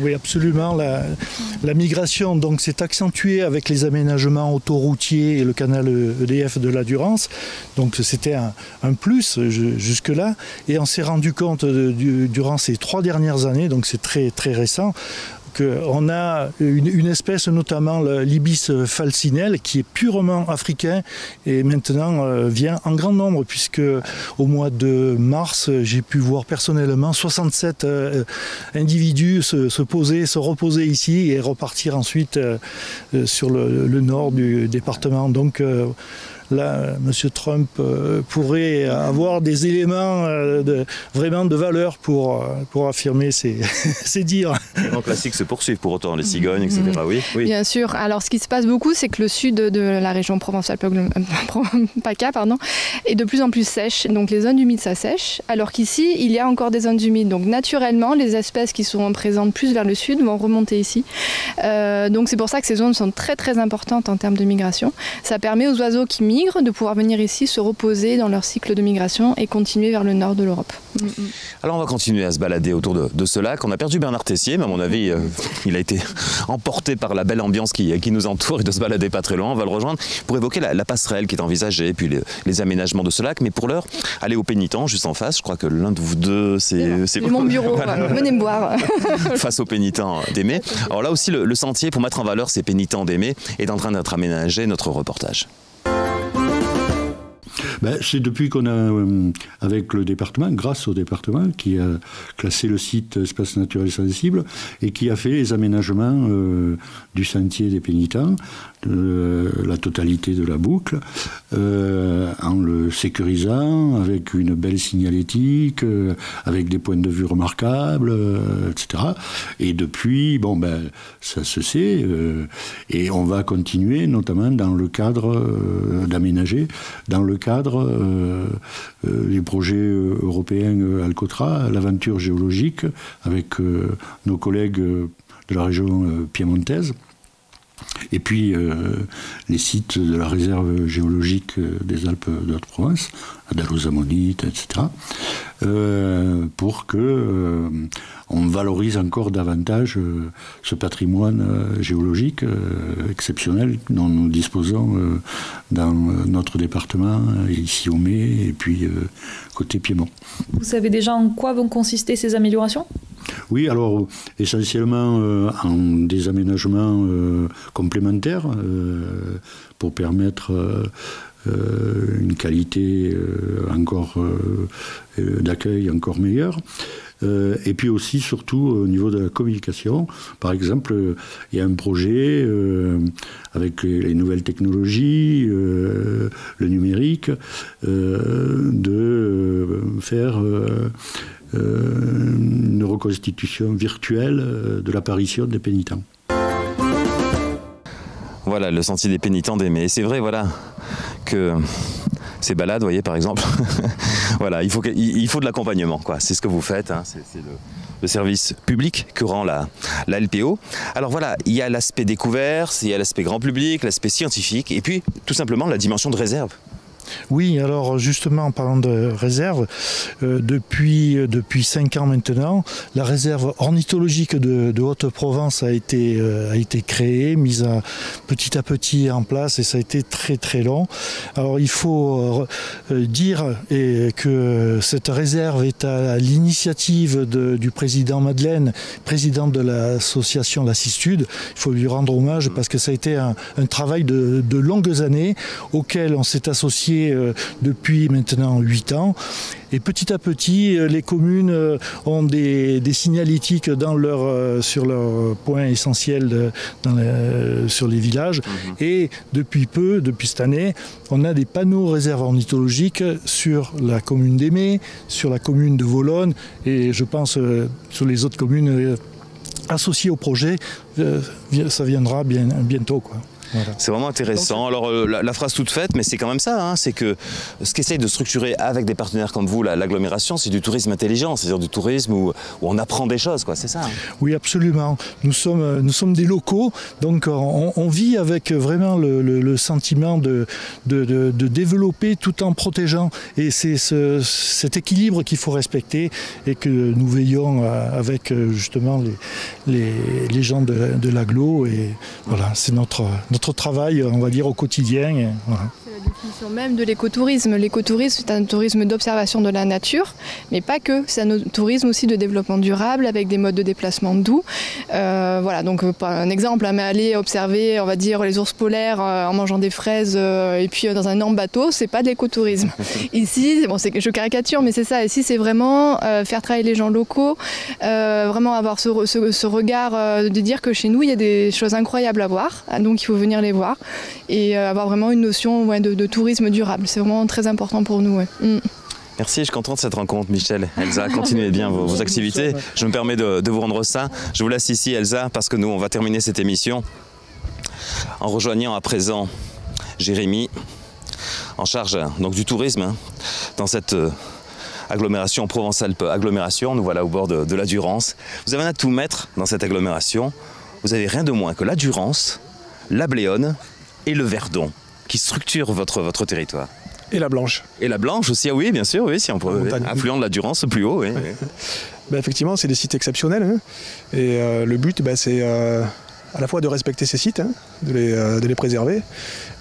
Oui, absolument. La migration donc, s'est accentuée avec les aménagements autoroutiers et le canal EDF de la Durance. Donc c'était un plus jusque-là. Et on s'est rendu compte durant ces 3 dernières années, donc c'est très, très récent, on a une espèce, notamment l'ibis falcinelle, qui est purement africain et maintenant vient en grand nombre, puisque au mois de mars, j'ai pu voir personnellement 67 individus se poser, se reposer ici et repartir ensuite sur le nord du département. Donc là, M. Trump pourrait avoir des éléments vraiment de valeur pour affirmer ses dires. Les grands classiques se poursuivent pour autant, les cigognes, etc. Oui. Bien sûr. Alors, ce qui se passe beaucoup, c'est que le sud de la région Provence-Alpes-PACA est de plus en plus sèche. Donc, les zones humides s'assèchent, alors qu'ici, il y a encore des zones humides. Donc, naturellement, les espèces qui sont présentes plus vers le sud vont remonter ici. Donc, c'est pour ça que ces zones sont très, très importantes en termes de migration. Ça permet aux oiseaux qui migrent de pouvoir venir ici se reposer dans leur cycle de migration et continuer vers le nord de l'Europe. Alors on va continuer à se balader autour de ce lac. On a perdu Bernard Tessier, mais à mon avis, il a été emporté par la belle ambiance qui nous entoure et de se balader pas très loin. On va le rejoindre pour évoquer la passerelle qui est envisagée, puis les aménagements de ce lac. Mais pour l'heure, allez au Pénitent, juste en face. Je crois que l'un de vous deux, c'est mon bureau. Voilà. Venez me voir. Face au Pénitent d'Aimé. Alors là aussi, le sentier pour mettre en valeur ces pénitents d'Aimé est en train d'être aménagé. Notre reportage. C'est depuis qu'on a, avec le département, grâce au département, qui a classé le site espace naturel sensible et qui a fait les aménagements du sentier des pénitents, la totalité de la boucle, en le sécurisant avec une belle signalétique, avec des points de vue remarquables, etc. Et depuis, ça se sait, et on va continuer, notamment dans le cadre d'aménager, dans le cadre du projet européen Alcotra, l'aventure géologique, avec nos collègues de la région piémontaise. Et puis les sites de la réserve géologique des Alpes de Haute-Provence, Adalozamonite, etc., pour que on valorise encore davantage ce patrimoine géologique exceptionnel dont nous disposons dans notre département, ici au Mai, et puis côté Piémont. Vous savez déjà en quoi vont consister ces améliorations ? Oui, alors essentiellement en des aménagements complémentaires pour permettre une qualité d'accueil encore meilleure. Et puis aussi, surtout, au niveau de la communication. Par exemple, il y a un projet avec les nouvelles technologies, le numérique, de faire une reconstitution virtuelle de l'apparition des pénitents. Voilà, le sentier des pénitents d'Aimé. Et c'est vrai, voilà, que ces balades, vous voyez, par exemple, voilà, il faut de l'accompagnement, quoi. C'est ce que vous faites, hein. C'est le service public que rend la LPO. Alors voilà, il y a l'aspect découverte, il y a l'aspect grand public, l'aspect scientifique, et puis tout simplement la dimension de réserve. Oui, alors justement en parlant de réserve, depuis 5 ans maintenant, la réserve ornithologique de Haute-Provence a été créée, mise petit à petit en place, et ça a été très très long. Alors il faut dire que cette réserve est à l'initiative du président Madeleine, président de l'association La Cistude. Il faut lui rendre hommage parce que ça a été un travail de longues années auquel on s'est associé depuis maintenant 8 ans. Et petit à petit, les communes ont des signalétiques sur leurs points essentiels sur les villages. Et depuis cette année, on a des panneaux réserves ornithologiques sur la commune d'Aimé, sur la commune de Volonne et je pense sur les autres communes associés au projet, ça viendra bientôt, quoi. Voilà. C'est vraiment intéressant. Alors la phrase toute faite, mais c'est quand même ça, hein, c'est que ce qu'essaye de structurer avec des partenaires comme vous, l'agglomération, c'est du tourisme intelligent, c'est-à-dire du tourisme où on apprend des choses, quoi, c'est ça. Hein. Oui, absolument. Nous sommes des locaux, donc on vit avec vraiment le sentiment de développer tout en protégeant. Et c'est cet équilibre qu'il faut respecter et que nous veillons avec justement les gens de l'agglo. Et voilà, c'est notre travail, on va dire, au quotidien. Et voilà. C'est la définition même de l'écotourisme. L'écotourisme, c'est un tourisme d'observation de la nature, mais pas que. C'est un tourisme aussi de développement durable avec des modes de déplacement doux. Voilà, donc un exemple, mais aller observer, on va dire, les ours polaires en mangeant des fraises et puis dans un énorme bateau, c'est pas de l'écotourisme. Ici, bon, je caricature, mais c'est ça. Ici, c'est vraiment faire travailler les gens locaux, vraiment avoir ce regard de dire que chez nous, il y a des choses incroyables à voir, donc il faut venir les voir et avoir vraiment une notion de tourisme durable. C'est vraiment très important pour nous. Ouais. Merci, je suis content de cette rencontre, Michel. Elsa, continuez bien vos activités. Je me permets de vous rendre ça. Je vous laisse ici, Elsa, parce que nous, on va terminer cette émission en rejoignant à présent Jérémy, en charge donc, du tourisme, hein, dans cette agglomération Provence-Alpes agglomération. Nous voilà au bord de la Durance. Vous avez un atout maître dans cette agglomération. Vous avez rien de moins que la Durance, la Bléone et le Verdon qui structurent votre territoire. Et la Blanche. Et la Blanche aussi, ah oui, bien sûr, oui, si on peut. Affluent de la Durance, plus haut, oui. Ouais. Ben, effectivement, c'est des sites exceptionnels. Hein, et le but, c'est à la fois de respecter ces sites, hein, de les préserver,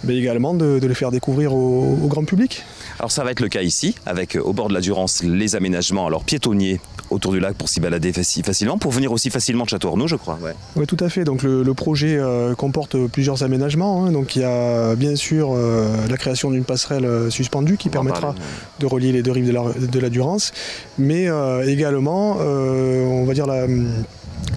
mais également de les faire découvrir au grand public. Alors ça va être le cas ici, avec au bord de la Durance les aménagements piétonniers autour du lac pour s'y balader facilement, pour venir aussi facilement de Château-Arnoux, je crois. Ouais. Oui, tout à fait. Donc le projet comporte plusieurs aménagements. Hein. Donc il y a bien sûr la création d'une passerelle suspendue qui permettra de relier les deux rives de la Durance, mais également, on va dire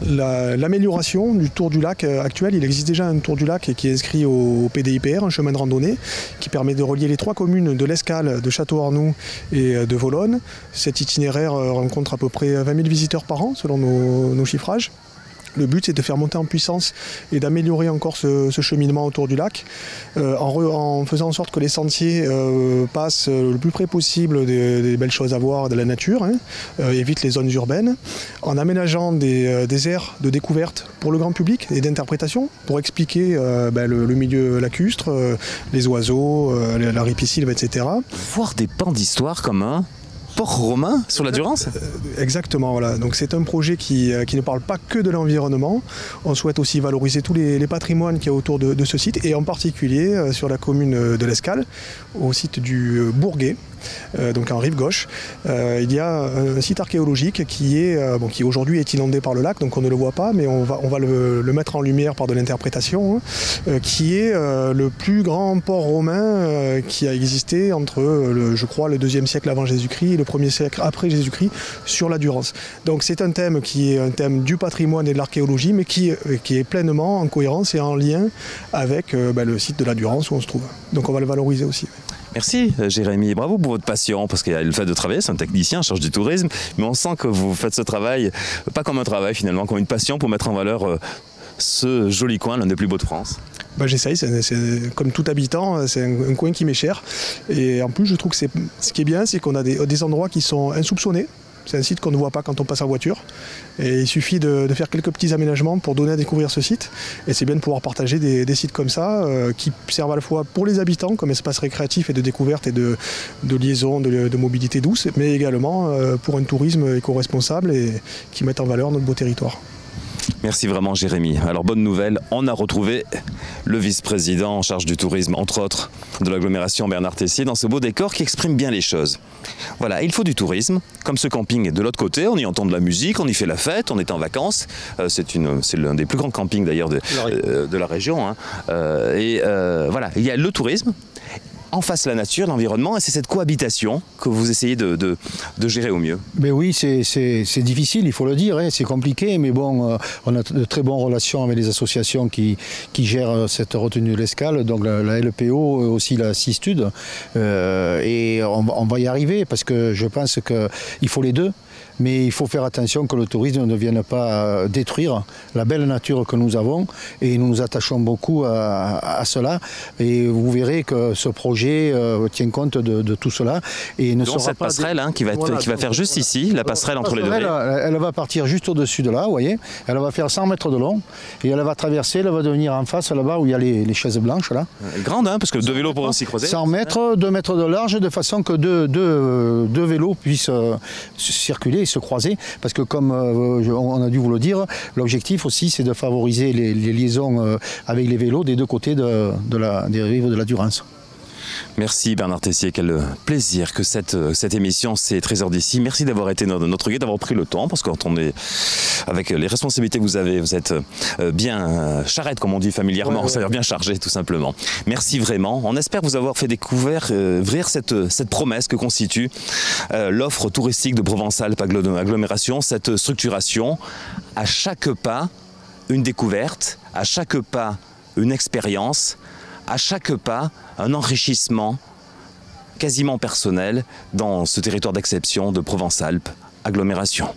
l'amélioration du tour du lac actuel. Il existe déjà un tour du lac qui est inscrit au PDIPR, un chemin de randonnée, qui permet de relier les trois communes de l'Escale, de Château-Arnoux et de Volonne. Cet itinéraire rencontre à peu près 20 000 visiteurs par an, selon nos chiffrages. Le but, c'est de faire monter en puissance et d'améliorer encore ce cheminement autour du lac en faisant en sorte que les sentiers passent le plus près possible des belles choses à voir de la nature, hein, évitent les zones urbaines, en aménageant des aires de découverte pour le grand public et d'interprétation pour expliquer le milieu lacustre, les oiseaux, la ripisylve, etc. Voir des pans d'histoire comme un port romain sur la Durance. Exactement, voilà. Donc c'est un projet qui ne parle pas que de l'environnement. On souhaite aussi valoriser tous les patrimoines qu'il y a autour de ce site et en particulier sur la commune de l'Escale, au site du Bourguet. Donc en rive gauche, il y a un site archéologique qui aujourd'hui est inondé par le lac, donc on ne le voit pas, mais on va le mettre en lumière par de l'interprétation, qui est le plus grand port romain qui a existé entre, je crois, le 2e siècle avant Jésus-Christ et le 1er siècle après Jésus-Christ sur la Durance. Donc c'est un thème qui est un thème du patrimoine et de l'archéologie, mais qui est pleinement en cohérence et en lien avec le site de la Durance où on se trouve. Donc on va le valoriser aussi. Merci Jérémy, bravo pour votre passion, parce qu'il y a le fait de travailler, c'est un technicien en charge du tourisme, mais on sent que vous faites ce travail, pas comme un travail finalement, comme une passion pour mettre en valeur ce joli coin, l'un des plus beaux de France. J'essaye, c'est comme tout habitant, c'est un coin qui m'est cher. Et en plus, je trouve que ce qui est bien, c'est qu'on a des endroits qui sont insoupçonnés. C'est un site qu'on ne voit pas quand on passe en voiture. Et il suffit de faire quelques petits aménagements pour donner à découvrir ce site. Et c'est bien de pouvoir partager des sites comme ça, qui servent à la fois pour les habitants, comme espace récréatif et de découverte et de liaison, de mobilité douce, mais également pour un tourisme éco-responsable et qui met en valeur notre beau territoire. Merci vraiment Jérémy. Alors bonne nouvelle, on a retrouvé le vice-président en charge du tourisme, entre autres, de l'agglomération Bernard Tessier, dans ce beau décor qui exprime bien les choses. Voilà, il faut du tourisme, comme ce camping de l'autre côté, on y entend de la musique, on y fait la fête, on est en vacances. C'est l'un des plus grands campings d'ailleurs de la région. Hein. Voilà, il y a le tourisme. En face la nature, l'environnement, et c'est cette cohabitation que vous essayez de gérer au mieux. Mais oui, c'est difficile, il faut le dire, hein, c'est compliqué, mais bon, on a de très bonnes relations avec les associations qui gèrent cette retenue de l'Escale, donc la LPO, aussi la CISTUD, et on va y arriver, parce que je pense qu'il faut les deux. mais il faut faire attention que le tourisme ne vienne pas détruire la belle nature que nous avons, et nous nous attachons beaucoup à cela, et vous verrez que ce projet tient compte de tout cela. Et ne donc sera cette pas passerelle qui va faire juste ici, la passerelle entre les deux vallées. Elle va partir juste au-dessus de là, vous voyez, elle va faire 100 mètres de long, et elle va traverser, elle va devenir en face là-bas où il y a les chaises blanches là. Grande, hein, parce que 2 vélos pourront s'y croiser. 100 mètres, 2 mètres de large, de façon que deux vélos puissent circuler et se croiser, parce que comme on a dû vous le dire, l'objectif aussi c'est de favoriser les liaisons avec les vélos des deux côtés des rives de la Durance. Merci Bernard Tessier, quel plaisir que cette émission, c'est Trésors d'ici. Merci d'avoir été notre guide, d'avoir pris le temps, parce que quand on est avec les responsabilités que vous avez, vous êtes bien charrette, comme on dit familièrement, c'est-à-dire bien chargé tout simplement. Merci vraiment. On espère vous avoir fait découvrir cette promesse que constitue l'offre touristique de Provence-Alpes Agglomération, cette structuration. À chaque pas, une découverte, à chaque pas, une expérience, à chaque pas, un enrichissement quasiment personnel dans ce territoire d'exception de Provence-Alpes Agglomération.